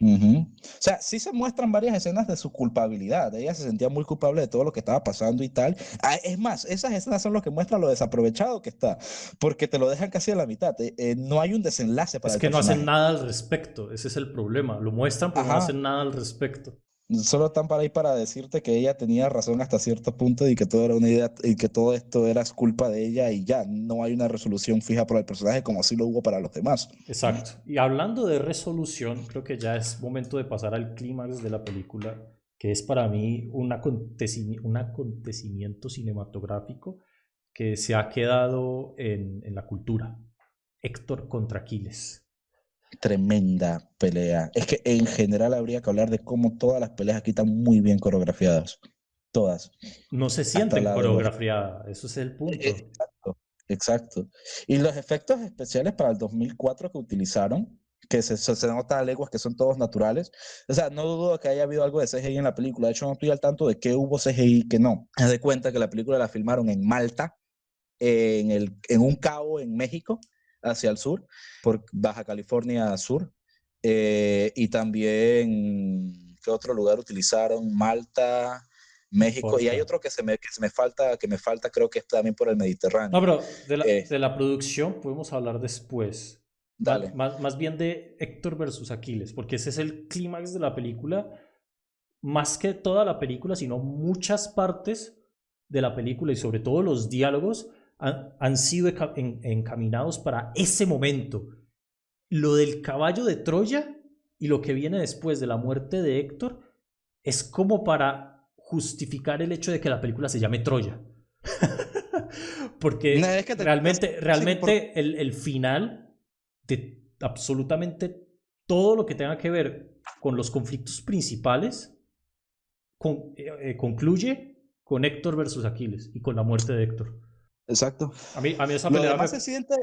Ujú. O sea, sí se muestran varias escenas de su culpabilidad. Ella se sentía muy culpable de todo lo que estaba pasando y tal. Ah, es más, esas escenas son lo que muestran lo desaprovechado que está, porque te lo dejan casi a la mitad. No hay un desenlace para Es el que no hacen personaje. nada al respecto, ese es el problema. Lo muestran, pero no Ajá, hacen nada al respecto. solo están para ahí para decirte que ella tenía razón hasta cierto punto y que todo era una idea y que todo esto era culpa de ella y ya, no hay una resolución fija para el personaje como así lo hubo para los demás. Exacto. Y hablando de resolución, creo que ya es momento de pasar al clímax de la película, que es para mí un acontecimiento cinematográfico que se ha quedado en la cultura. Héctor contra Aquiles. Tremenda pelea. Es que en general habría que hablar de cómo todas las peleas aquí están muy bien coreografiadas. Todas. No se Hasta sienten la de los... coreografiadas, eso es el punto. Exacto, exacto. Y los efectos especiales para el 2004 que utilizaron, que se nota a leguas que son todos naturales. O sea, no dudo que haya habido algo de CGI en la película. De hecho, no estoy al tanto de qué hubo CGI y qué no. Haz de cuenta que la película la filmaron en Malta, en un cabo en México, hacia el sur, por Baja California Sur. Y también, ¿qué otro lugar utilizaron? Malta, No México, y hay importa. otro que me falta, creo que es también por el No, Mediterráneo. pero Eh, de la producción podemos hablar después. Dale. Más bien de Héctor versus Aquiles, porque ese es el clímax de la película, más que toda la película, sino muchas partes de la película y sobre todo los diálogos han sido encaminados para ese momento. Lo del caballo de Troya y lo que viene después de la muerte de Héctor es como para justificar el hecho de que la película se llame Troya. No, Porque es que sí, realmente el final de absolutamente todo lo que tenga que ver con los conflictos principales concluye con Héctor versus Aquiles y con la muerte de Héctor. exacto. A mí esa Lo pelea demás me, se siente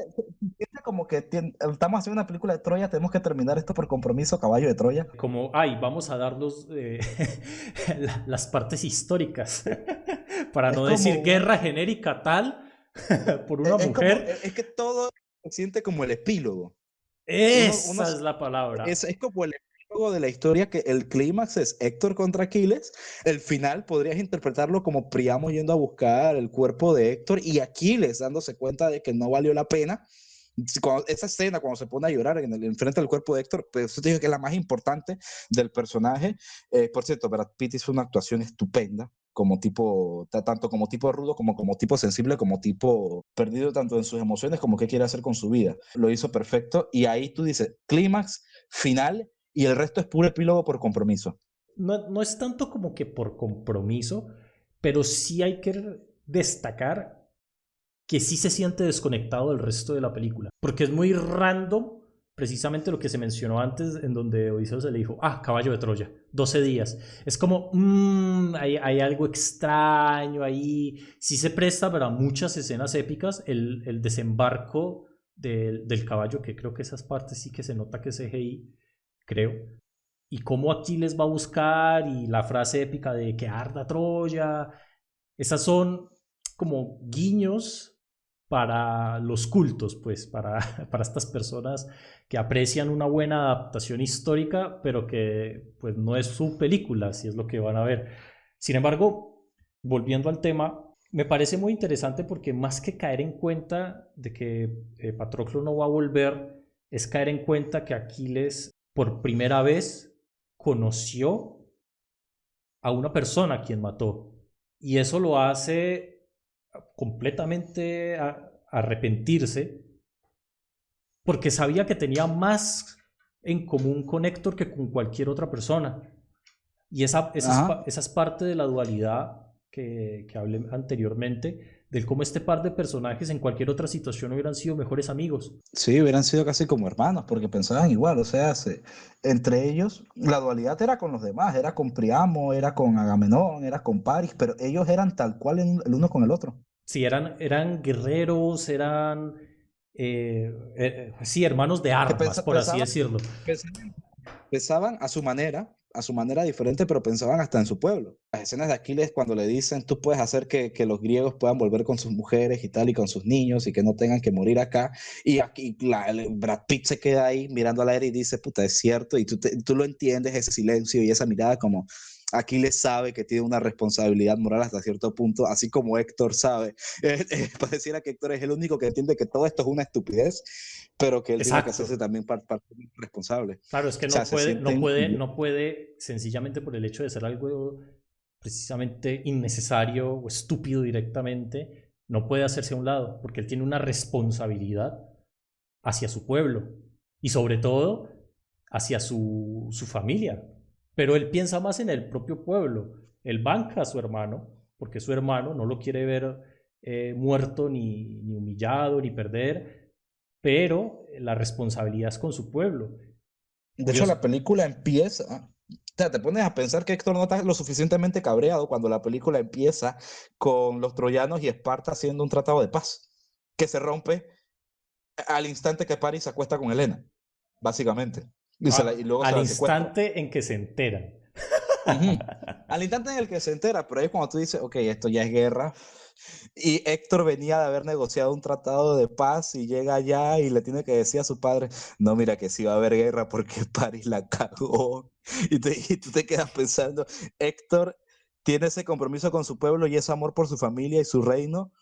como que estamos haciendo una película de Troya, tenemos que terminar esto por compromiso, caballo de Troya. como, ay, vamos a darnos las partes históricas para Es no como decir un, guerra genérica tal por una mujer. es que todo se siente como el epílogo. Uno Esa es la palabra. es como el epílogo de la historia, que el clímax es Héctor contra Aquiles. El final podrías interpretarlo como Príamo yendo a buscar el cuerpo de Héctor y Aquiles dándose cuenta de que no valió la pena esa escena cuando se pone a llorar en frente del cuerpo de Héctor, pues eso te digo que es la más importante del personaje. Por cierto, Brad Pitt hizo una actuación estupenda como tipo, tanto como tipo rudo, como tipo sensible, como tipo perdido tanto en sus emociones como qué quiere hacer con su vida. Lo hizo perfecto y ahí tú dices, clímax, final y el resto es puro epílogo por compromiso. No es tanto como que por compromiso, pero sí hay que destacar que sí se siente desconectado del resto de la película, porque es muy random, precisamente lo que se mencionó antes, en donde Odiseo se le dijo, caballo de Troya, 12 días. Es como, hay algo extraño ahí, sí se presta para muchas escenas épicas, el desembarco del caballo, que creo que esas partes sí que se nota que es CGI, creo, y cómo Aquiles va a buscar, y la frase épica de que arda Troya, esas son como guiños para los cultos, pues, para estas personas que aprecian una buena adaptación histórica, pero que pues no es su película, si es lo que van a ver. Sin embargo, volviendo al tema, me parece muy interesante porque más que caer en cuenta de que Patroclo no va a volver, es caer en cuenta que Aquiles por primera vez conoció a una persona a quien mató. Y eso lo hace completamente arrepentirse porque sabía que tenía más en común con Héctor que con cualquier otra persona. Y esa es parte de la dualidad que hablé anteriormente, del cómo este par de personajes en cualquier otra situación hubieran sido mejores amigos. Sí, hubieran sido casi como hermanos, porque pensaban igual, o sea, entre ellos, la dualidad era con los demás, era con Priamo, era con Agamenón, era con Paris, pero ellos eran tal cual el uno con el otro. Sí, eran guerreros, eran, sí, hermanos de Que armas, por así pensaban, decirlo. pensaban pensaban a su manera diferente, pero pensaban hasta en su pueblo. Las escenas de Aquiles cuando le dicen, tú puedes hacer que los griegos puedan volver con sus mujeres y tal, y con sus niños, y que no tengan que morir acá. Y aquí Brad Pitt se queda ahí mirando al aire y dice, puta, es cierto, y tú lo entiendes, ese silencio y esa mirada como... Aquiles sabe que tiene una responsabilidad moral hasta cierto punto, así como Héctor sabe. Pareciera que Héctor es el único que entiende que todo esto es una estupidez, pero que él tiene que Exacto. hacerse también parte responsable. Claro, es que O sea, se sienten... no puede, sencillamente por el hecho de ser algo precisamente innecesario o estúpido directamente, no puede hacerse a un lado, porque él tiene una responsabilidad hacia su pueblo y sobre todo hacia su familia. Pero él piensa más en el propio pueblo. Él banca a su hermano, porque su hermano no lo quiere ver muerto, ni humillado, ni perder, pero la responsabilidad es con su pueblo. De hecho, Curioso. la película empieza, o sea, te pones a pensar que Héctor no está lo suficientemente cabreado cuando la película empieza con los troyanos y Esparta haciendo un tratado de paz, que se rompe al instante que Paris se acuesta con Helena, básicamente, y luego se Al la secuestra. instante en que se enteran. Ujú. Al instante en el que se entera, pero ahí es cuando tú dices, ok, esto ya es guerra. Y Héctor venía de haber negociado un tratado de paz y llega allá y le tiene que decir a su padre, no, mira que sí va a haber guerra porque París la cagó. Y tú te quedas pensando, Héctor tiene ese compromiso con su pueblo y ese amor por su familia y su reino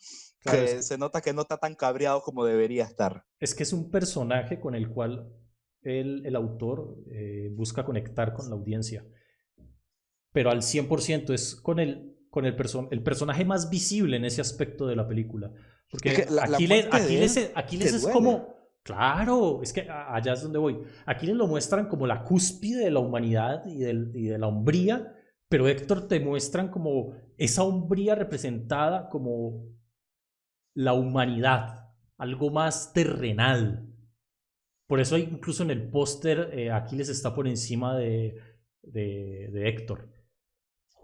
Claro, que se nota que no está tan cabreado como debería estar. es que es un personaje con el cual el autor busca conectar con la audiencia, pero al 100% es el personaje más visible en ese aspecto de la película. Es Porque que la muerte de él Aquiles te es duele. como, claro, es que allá es donde voy. Aquiles lo muestran como la cúspide de la humanidad y de la hombría, pero Héctor te muestran como esa hombría representada como la humanidad, algo más terrenal. Por eso incluso en el póster Aquiles está por encima de Héctor.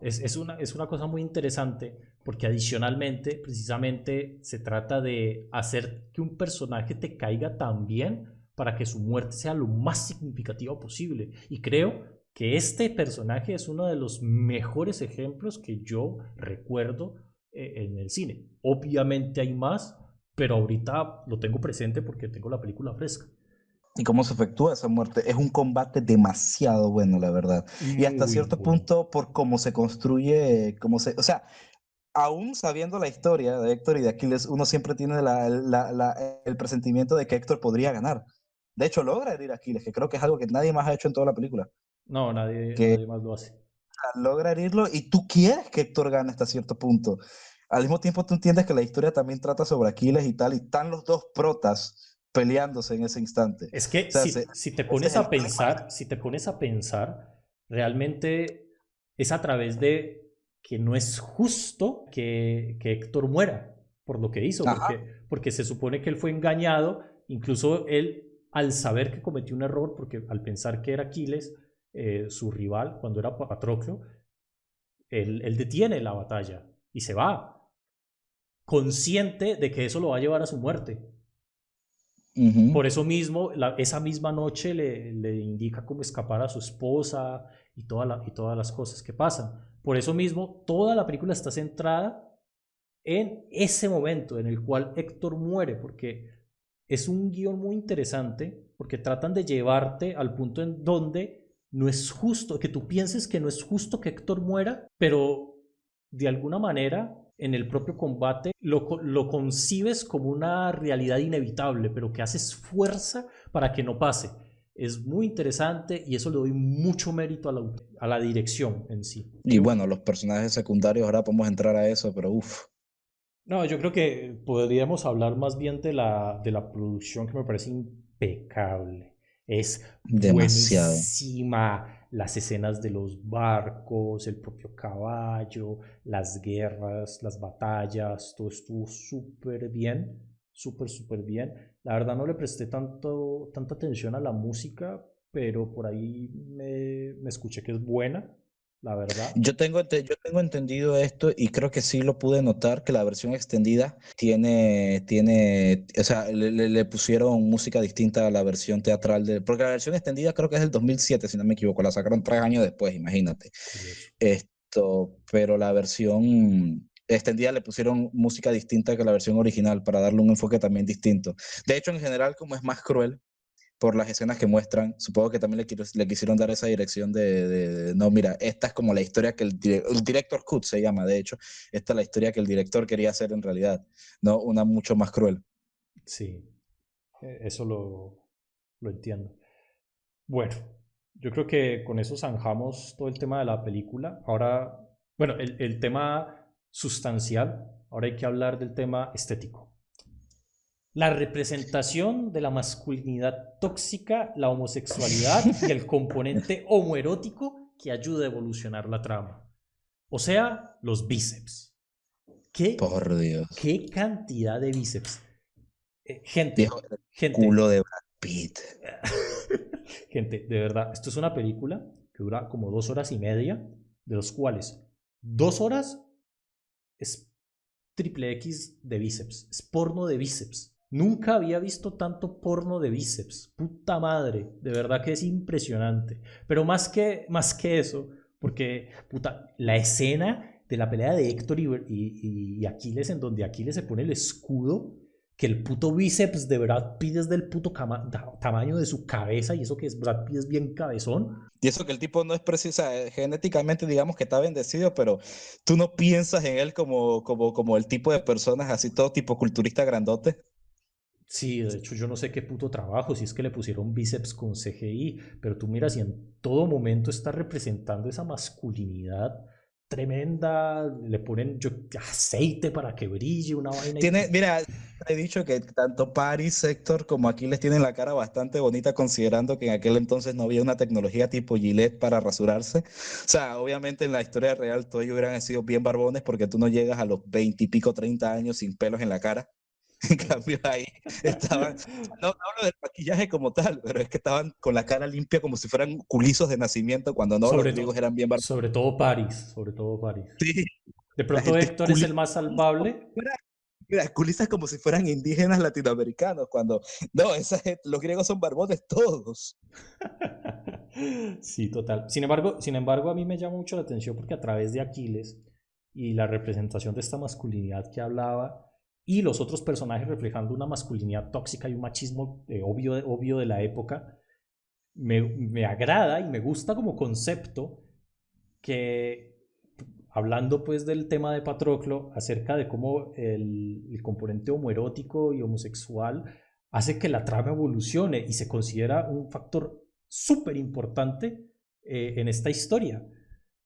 Es una cosa muy interesante porque adicionalmente, precisamente, se trata de hacer que un personaje te caiga tan bien para que su muerte sea lo más significativa posible. Y creo que este personaje es uno de los mejores ejemplos que yo recuerdo en el cine. Obviamente hay más, pero ahorita lo tengo presente porque tengo la película fresca. Y cómo se efectúa esa muerte. Es un combate demasiado bueno, la verdad. Y hasta Muy cierto bueno. punto, por cómo se construye, o sea, aún sabiendo la historia de Héctor y de Aquiles, uno siempre tiene el presentimiento de que Héctor podría ganar. De hecho, logra herir a Aquiles, que creo que es algo que nadie más ha hecho en toda la película. No, nadie, Que nadie más lo hace. logra herirlo y tú quieres que Héctor gane hasta cierto punto. Al mismo tiempo, tú entiendes que la historia también trata sobre Aquiles y tal, y están los dos protas peleándose en ese instante. Es que O sea, si te ese pones es el a pensar, si te pones a pensar, realmente es a través de que no es justo que Héctor muera por lo que hizo, Ajá. porque se supone que él fue engañado, incluso él al saber que cometió un error, porque al pensar que era Aquiles, su rival, cuando era Patroclo, él detiene la batalla y se va, consciente de que eso lo va a llevar a su muerte. Ujú. Por eso mismo, esa misma noche le indica cómo escapar a su esposa y todas las cosas que pasan. Por eso mismo, toda la película está centrada en ese momento en el cual Héctor muere, porque es un guión muy interesante, porque tratan de llevarte al punto en donde no es justo, que tú pienses que no es justo que Héctor muera, pero de alguna manera en el propio combate lo concibes como una realidad inevitable, pero que haces fuerza para que no pase. Es muy interesante y eso le doy mucho mérito a la dirección en sí. Y bueno, los personajes secundarios, ahora podemos entrar a eso, pero uff, No, yo creo que podríamos hablar más bien de la producción que me parece impecable. Es demasiado. buenísima las escenas de los barcos, el propio caballo, las guerras, las batallas, todo estuvo súper bien, súper bien. La verdad no le presté tanta atención a la música, pero por ahí me escuché que es buena, la verdad. Yo tengo entendido esto y creo que sí lo pude notar que la versión extendida o sea, le pusieron música distinta a la versión teatral porque la versión extendida creo que es del 2007, si no me equivoco, la sacaron 3 años después, imagínate. Curioso. Pero la versión extendida le pusieron música distinta que la versión original para darle un enfoque también distinto. De hecho, en general, como es más cruel, por las escenas que muestran. Supongo que también le quisieron dar esa dirección no, mira, esta es como la historia que el director cut se llama, de hecho, esta es la historia que el director quería hacer en realidad, no una mucho más cruel. Sí, eso lo entiendo. Bueno, yo creo que con eso zanjamos todo el tema de la película. Ahora, bueno, el tema sustancial, ahora hay que hablar del tema estético. La representación de la masculinidad tóxica, la homosexualidad y el componente homoerótico que ayuda a evolucionar la trama. O sea, los bíceps. ¿Qué, Por Dios. qué cantidad de bíceps? Viejo, Gente, el culo gente, de Brad Pitt. gente, de verdad, esto es una película que dura como 2 horas y media, de los cuales 2 horas es triple X de bíceps, es porno de bíceps. Nunca había visto tanto porno de bíceps. Puta madre, de verdad que es impresionante. Pero más que eso, porque puta, la escena de la pelea de Héctor y Aquiles, en donde Aquiles se pone el escudo, que el puto bíceps de Brad Pitt es del puto tamaño de su cabeza, y eso que es Brad Pitt es bien cabezón. Y eso que el tipo no es precisa, genéticamente digamos que está bendecido, pero tú no piensas en él como el tipo de personas así, todo tipo culturista grandote. Sí, de hecho yo no sé qué puto trabajo, si es que le pusieron bíceps con CGI, pero tú miras y en todo momento está representando esa masculinidad tremenda, le ponen aceite para que brille, una vaina y... Mira, he dicho que tanto Paris, Sector como Aquiles tienen la cara bastante bonita considerando que en aquel entonces no había una tecnología tipo Gillette para rasurarse. O sea, obviamente en la historia real todos ellos hubieran sido bien barbones porque tú no llegas a los 20 y pico, 30 años sin pelos en la cara. En cambio ahí estaban, no hablo del maquillaje como tal, pero es que estaban con la cara limpia como si fueran culizos de nacimiento cuando no, los griegos eran bien barbones. Sobre todo París. Sí, De la pronto gente Héctor es el más salvable. mira, culistas como si fueran indígenas latinoamericanos, cuando no, los griegos son barbones todos. Sí, total. Sin embargo, a mí me llama mucho la atención porque a través de Aquiles y la representación de esta masculinidad que hablaba y los otros personajes reflejando una masculinidad tóxica y un machismo obvio de la época, me agrada y me gusta como concepto que hablando pues del tema de Patroclo, acerca de cómo el componente homoerótico y homosexual hace que la trama evolucione y se considera un factor súper importante en esta historia.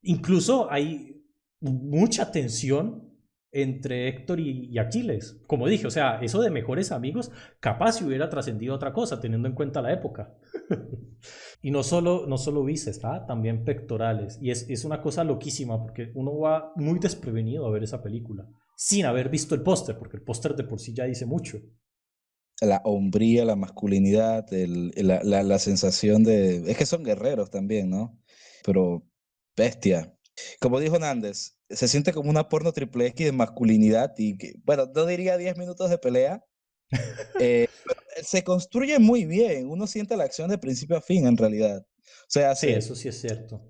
Incluso hay mucha tensión entre Héctor y Aquiles. Como dije, o sea, eso de mejores amigos, capaz si hubiera trascendido otra cosa, teniendo en cuenta la época. Y no solo bíceps, ¿ah? También pectorales. Y es una cosa loquísima porque uno va muy desprevenido a ver esa película, sin haber visto el póster, porque el póster de por sí ya dice mucho. La hombría, la masculinidad, la sensación de... Es que son guerreros también, ¿no? Pero bestia. Como dijo Nández, se siente como una porno triple X de masculinidad y que, bueno, no diría 10 minutos de pelea. Pero se construye muy bien, uno siente la acción de principio a fin en realidad. O sea, Sí, eso sí es cierto.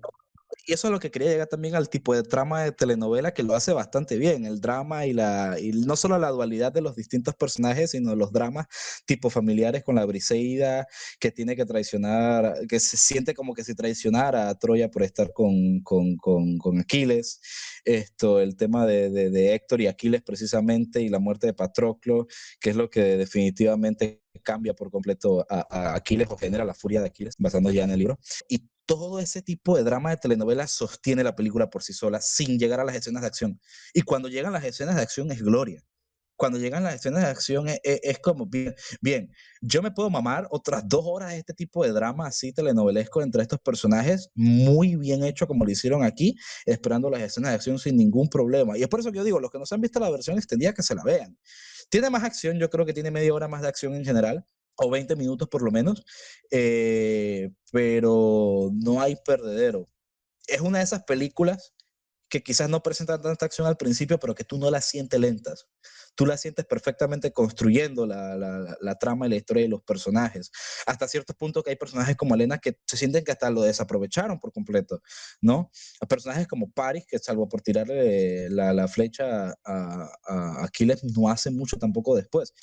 y eso es lo que quería llegar también al tipo de trama de telenovela que lo hace bastante bien, el drama y no solo la dualidad de los distintos personajes, sino los dramas tipo familiares con la Briseida, que tiene que traicionar, que se siente como que si traicionara a Troya por estar con Aquiles, el tema de Héctor y Aquiles precisamente, y la muerte de Patroclo, que es lo que definitivamente cambia por completo a Aquiles o genera la furia de Aquiles, basando ya en el libro. Y todo ese tipo de drama de telenovela sostiene la película por sí sola, sin llegar a las escenas de acción. Y cuando llegan las escenas de acción es gloria. Cuando llegan las escenas de acción es como, bien, bien, yo me puedo mamar otras 2 horas de este tipo de drama así telenovelesco entre estos personajes, muy bien hecho como lo hicieron aquí, esperando las escenas de acción sin ningún problema. Y es por eso que yo digo, los que no se han visto la versión extendida, que se la vean. Tiene más acción, yo creo que tiene media hora más de acción en general, o 20 minutos por lo menos, pero no hay perdedero. Es una de esas películas que quizás no presentan tanta acción al principio, pero que tú no las sientes lentas. Tú las sientes perfectamente construyendo la trama y la historia de los personajes. Hasta cierto punto que hay personajes como Elena que se sienten que hasta lo desaprovecharon por completo, ¿no? A personajes como Paris, que salvo por tirarle la flecha a Aquiles, no hace mucho tampoco después.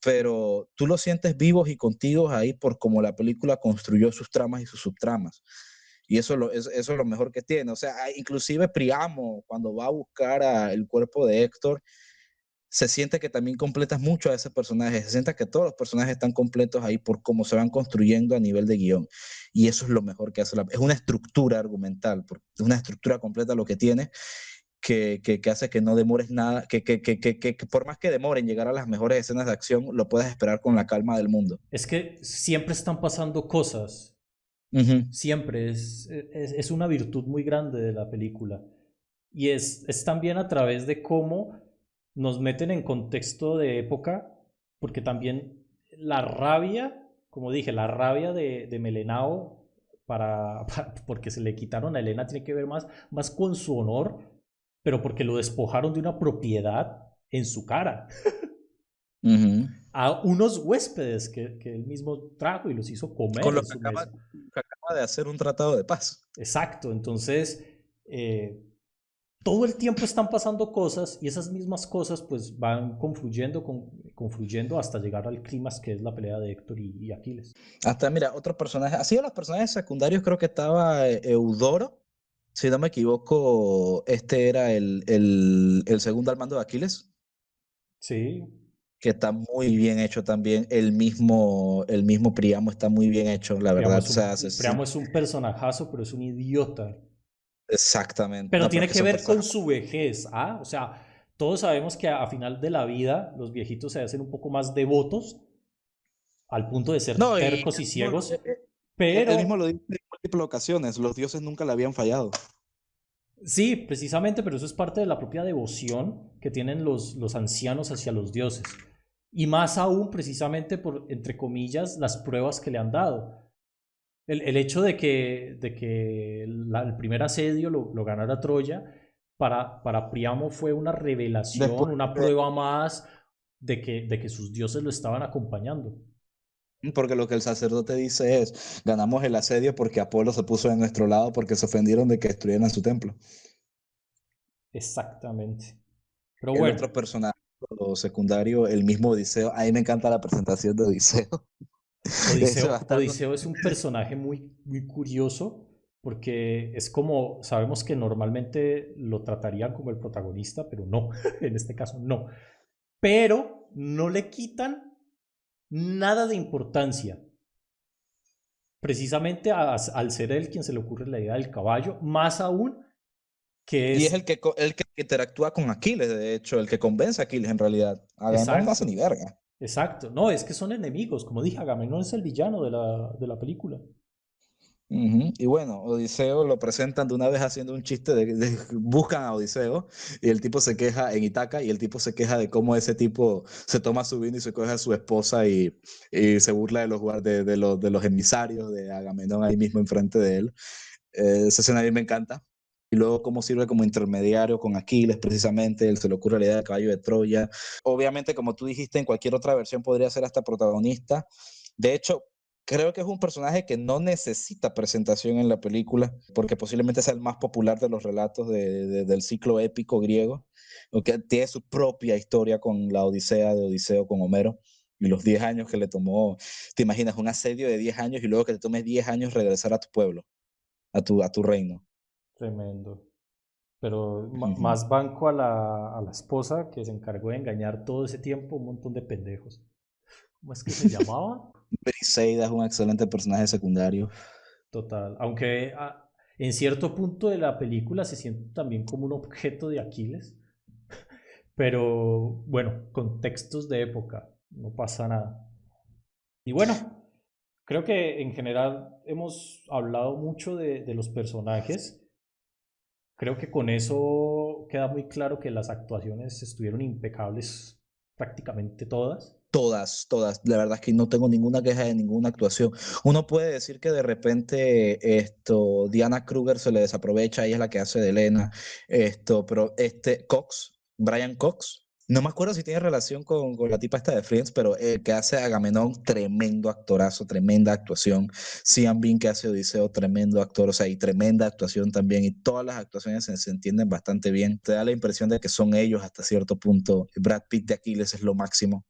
Pero tú los sientes vivos y contigo ahí por cómo la película construyó sus tramas y sus subtramas. Y eso es lo mejor que tiene. O sea, inclusive Priamo, cuando va a buscar el cuerpo de Héctor, se siente que también completas mucho a ese personaje. Se siente que todos los personajes están completos ahí por cómo se van construyendo a nivel de guión. Y eso es lo mejor que hace es una estructura argumental, es una estructura completa lo que tiene. Que hace que no demores nada, que por más que demore en llegar a las mejores escenas de acción, lo puedes esperar con la calma del mundo. Es que siempre están pasando cosas. Uh-huh. Siempre es una virtud muy grande de la película. Y es también a través de cómo nos meten en contexto de época, porque también la rabia, como dije, la rabia de Melenao porque se le quitaron a Helena tiene que ver más con su honor, pero porque lo despojaron de una propiedad en su cara Uh-huh. a unos huéspedes que él mismo trajo y los hizo comer Con lo en su mesa. que acaba de hacer un tratado de paz. Exacto, entonces eh, todo el tiempo están pasando cosas y esas mismas cosas pues van confluyendo hasta llegar al clímax que es la pelea de Héctor y Aquiles. Hasta, mira, otro personaje, así de los personajes secundarios creo que estaba Eudoro, si no me equivoco, este era el segundo al mando de Aquiles, Sí, que está muy bien hecho también, el mismo Príamo está muy bien hecho, la Priamo verdad, es o sea, un, Priamo es un personajazo, pero es un idiota. exactamente, Pero no, pero es tiene que que son ver con personajes. su vejez, ¿ah? O sea, todos sabemos que a final de la vida los viejitos se hacen un poco más devotos al punto de ser No, y tercos y él, ciegos, él mismo pero lo dice en múltiples ocasiones, los dioses nunca le habían fallado. sí, precisamente, pero eso es parte de la propia devoción que tienen los ancianos hacia los dioses. Y más aún, precisamente por, entre comillas, las pruebas que le han dado. El hecho de que el primer asedio lo ganara Troya, para Priamo fue una revelación, Después una prueba más de que sus dioses lo estaban acompañando. porque lo que el sacerdote dice es, ganamos el asedio porque Apolo se puso de nuestro lado porque se ofendieron de que destruyeran su templo. Exactamente. Pero El bueno, otro personaje, lo secundario, el mismo Odiseo, a mí me encanta la presentación de Odiseo. Ese Odiseo, bastardo. Odiseo es un personaje muy, muy curioso porque es como, sabemos que normalmente lo tratarían como el protagonista, pero no, en este caso no. Pero no le quitan nada de importancia, precisamente al ser él quien se le ocurre la idea del caballo, más aún que Y es es, el que interactúa con Aquiles, de hecho, el que convence a Aquiles en realidad. Agamenón no hace exacto, ni verga. exacto, no, es que son enemigos, como dije, Agamenón es el villano de la película. Ujú. Y bueno, Odiseo lo presentan de una vez haciendo un chiste buscan a Odiseo y el tipo se queja en Itaca y el tipo se queja de cómo ese tipo se toma su vino y se coge a su esposa y se burla de los emisarios de Agamenón ahí mismo enfrente de él. Esa escena a mí me encanta. Y luego cómo sirve como intermediario con Aquiles, precisamente, él se le ocurre la idea del caballo de Troya. Obviamente, como tú dijiste, en cualquier otra versión podría ser hasta protagonista. De hecho, creo que es un personaje que no necesita presentación en la película, porque posiblemente sea el más popular de los relatos del ciclo épico griego, que tiene su propia historia con la Odisea de Odiseo con Homero y los 10 años que le tomó. Te imaginas un asedio de 10 años y luego que te tome 10 años regresar a tu pueblo, a tu reino. Tremendo. Pero Ujú. más banco a la esposa que se encargó de engañar todo ese tiempo un montón de pendejos. ¿Cómo es que se llamaba? Briseida es un excelente personaje secundario. Total. Aunque en cierto punto de la película se siente también como un objeto de Aquiles. Pero bueno, contextos de época, no pasa nada. Y bueno, creo que en general hemos hablado mucho de los personajes. Creo que con eso queda muy claro que las actuaciones estuvieron impecables prácticamente todas. Todas, todas. La verdad es que no tengo ninguna queja de ninguna actuación. Uno puede decir que de repente Diana Kruger se le desaprovecha, ella es la que hace de Elena, pero Brian Cox, no me acuerdo si tiene relación con la tipa esta de Friends, pero el que hace a Agamenón, tremendo actorazo, tremenda actuación. Sean Bean que hace Odiseo, tremendo actor, o sea, y tremenda actuación también, y todas las actuaciones se entienden bastante bien. Te da la impresión de que son ellos hasta cierto punto. Brad Pitt de Aquiles es lo máximo.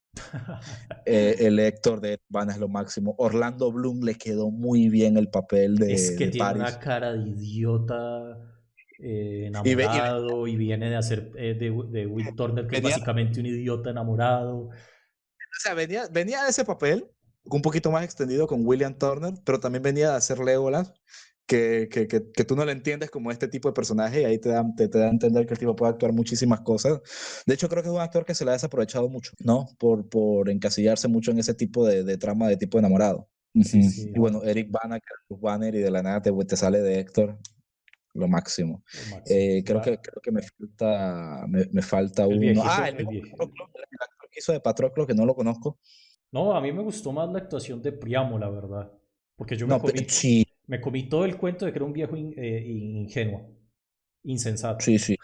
El Héctor de Van es lo máximo. Orlando Bloom le quedó muy bien el papel Es de, que de tiene una Paris. cara de idiota, Y enamorado, y viene de hacer de Will Turner, que es venía, básicamente un idiota enamorado. o sea, venía de ese papel, un poquito más extendido con William Turner, pero también venía de hacer Legolas, que tú no le entiendes como este tipo de personaje, y ahí te da a entender que el tipo puede actuar muchísimas cosas. De hecho, creo que es un actor que se le ha desaprovechado mucho, ¿no? Por encasillarse mucho en ese tipo de trama de tipo enamorado. Ujú. Sí, Y sí, bueno, Eric Bana, que es Bruce Banner, y de la nada te sale de Héctor, lo máximo. lo máximo. Creo que me falta El uno. Ah, viejito, el el mismo viejito. Patroclo, el actor que hizo de Patroclo, que no lo conozco. No, a mí me gustó más la actuación de Priamo, la verdad. Porque yo me No, comí, sí, me comí todo el cuento de que era un viejo ingenuo, insensato. sí, sí.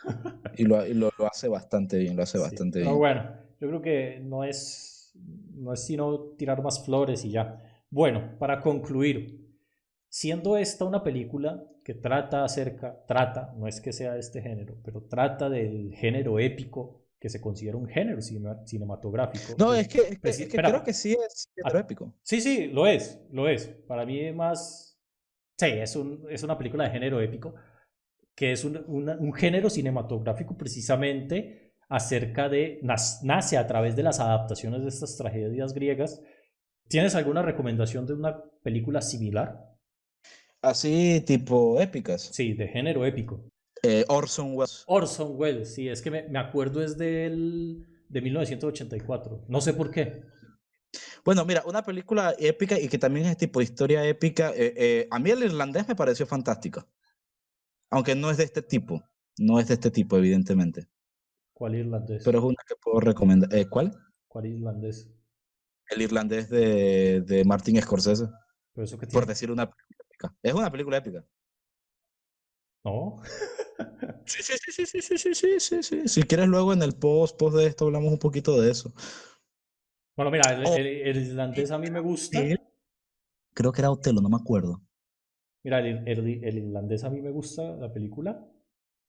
Y lo hace bastante bien, lo hace Sí, bastante pero bien. bueno, yo creo que no es sino tirar más flores y ya. Bueno, para concluir, siendo esta una película que trata, no es que sea de este género, pero trata del género épico, que se considera un género cinematográfico. No, es que creo que Espera, sí es épico. sí, sí, lo es. Para mí es más, sí, es una película de género épico, que es un género cinematográfico precisamente acerca nace a través de las adaptaciones de estas tragedias griegas. ¿Tienes alguna recomendación de una película similar? Así tipo épicas. Sí, de género épico. Orson Welles. Orson Welles, sí, es que me acuerdo es de 1984. No sé por qué. Bueno, mira, una película épica y que también es tipo historia épica. A mí el irlandés me pareció fantástica, aunque no es de este tipo. No es de este tipo, evidentemente. ¿Cuál irlandés? Pero es una que puedo recomendar. ¿Cuál? ¿Cuál irlandés? El irlandés de Martin Scorsese, ¿Pero eso qué por tiene? decir una película épica. Es una película épica. ¿No? Sí, sí, sí, sí, sí, sí, sí, sí, sí. Si quieres luego en el post de esto hablamos un poquito de eso. Bueno, mira, el, Oh, el- el irlandés a mí me él, gusta. creo que era Otelo, no me acuerdo. Mira, el irlandés a mí me gusta la película,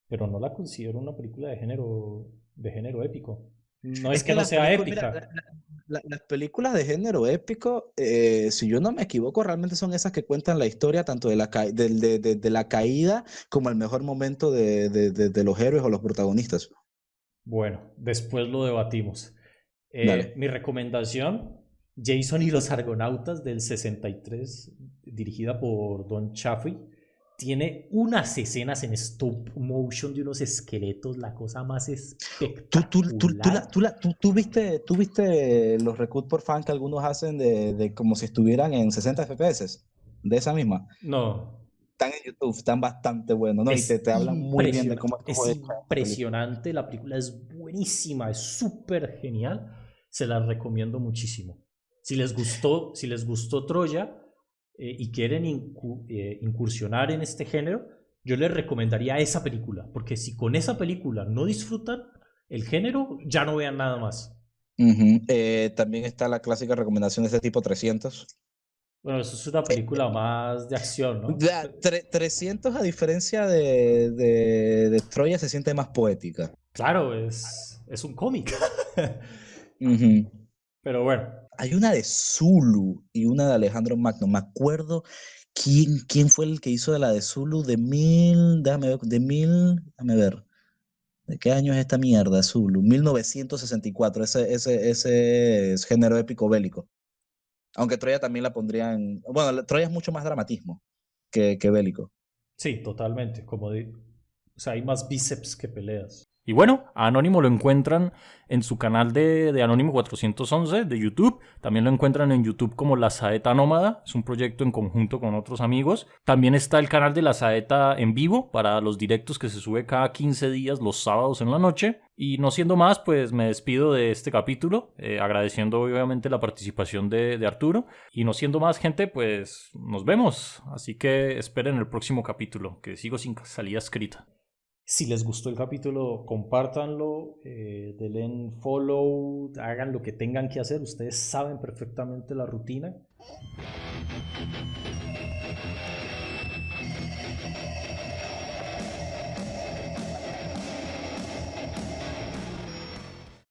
pero no la considero una película de género épico. No es Es que que no las sea películas, mira, épica. las películas de género épico, si yo no me equivoco, realmente son esas que cuentan la historia tanto de la caída como el mejor momento de los héroes o los protagonistas. Bueno, después lo debatimos. Dale. Mi recomendación, Jason y los Argonautas del 63, dirigida por Don Chaffee, tiene unas escenas en stop motion de unos esqueletos, la cosa más espectacular. ¿Tú viste los recut por fan que algunos hacen de como si estuvieran en 60 FPS? De esa misma. No, Están en YouTube, están bastante buenos, ¿no? Y te hablan muy bien de cómo es estuvo hecha esta película. impresionante, la película es buenísima, es súper genial, se la recomiendo muchísimo. Si les gustó Troya y quieren incursionar en este género, yo les recomendaría esa película, porque si con esa película no disfrutan el género, ya no vean nada más. Ujú. También está la clásica recomendación de este tipo 300. Bueno, eso es una película más de acción, ¿no? 300 a diferencia de Troya se siente más poética. Claro, es un cómic. Ujú. Pero bueno, Hay una de Zulu y una de Alejandro Magno. Me acuerdo quién fue el que hizo de la de Zulu déjame ver. ¿De qué año es esta mierda, Zulu? 1964, ese es género épico bélico. Aunque Troya también la pondría en... Bueno, Troya es mucho más dramatismo que bélico. sí, totalmente. O sea, hay más bíceps que peleas. Y bueno, a Anónimo lo encuentran en su canal de Anónimo 411 de YouTube. También lo encuentran en YouTube como La Saeta Nómada. Es un proyecto en conjunto con otros amigos. También está el canal de La Saeta en vivo para los directos que se sube cada 15 días los sábados en la noche. Y no siendo más, pues me despido de este capítulo, agradeciendo obviamente la participación de Arturo. Y no siendo más, gente, pues nos vemos. Así que esperen el próximo capítulo, que sigo sin salida escrita. Si les gustó el capítulo, compártanlo, denle en follow, hagan lo que tengan que hacer. Ustedes saben perfectamente la rutina.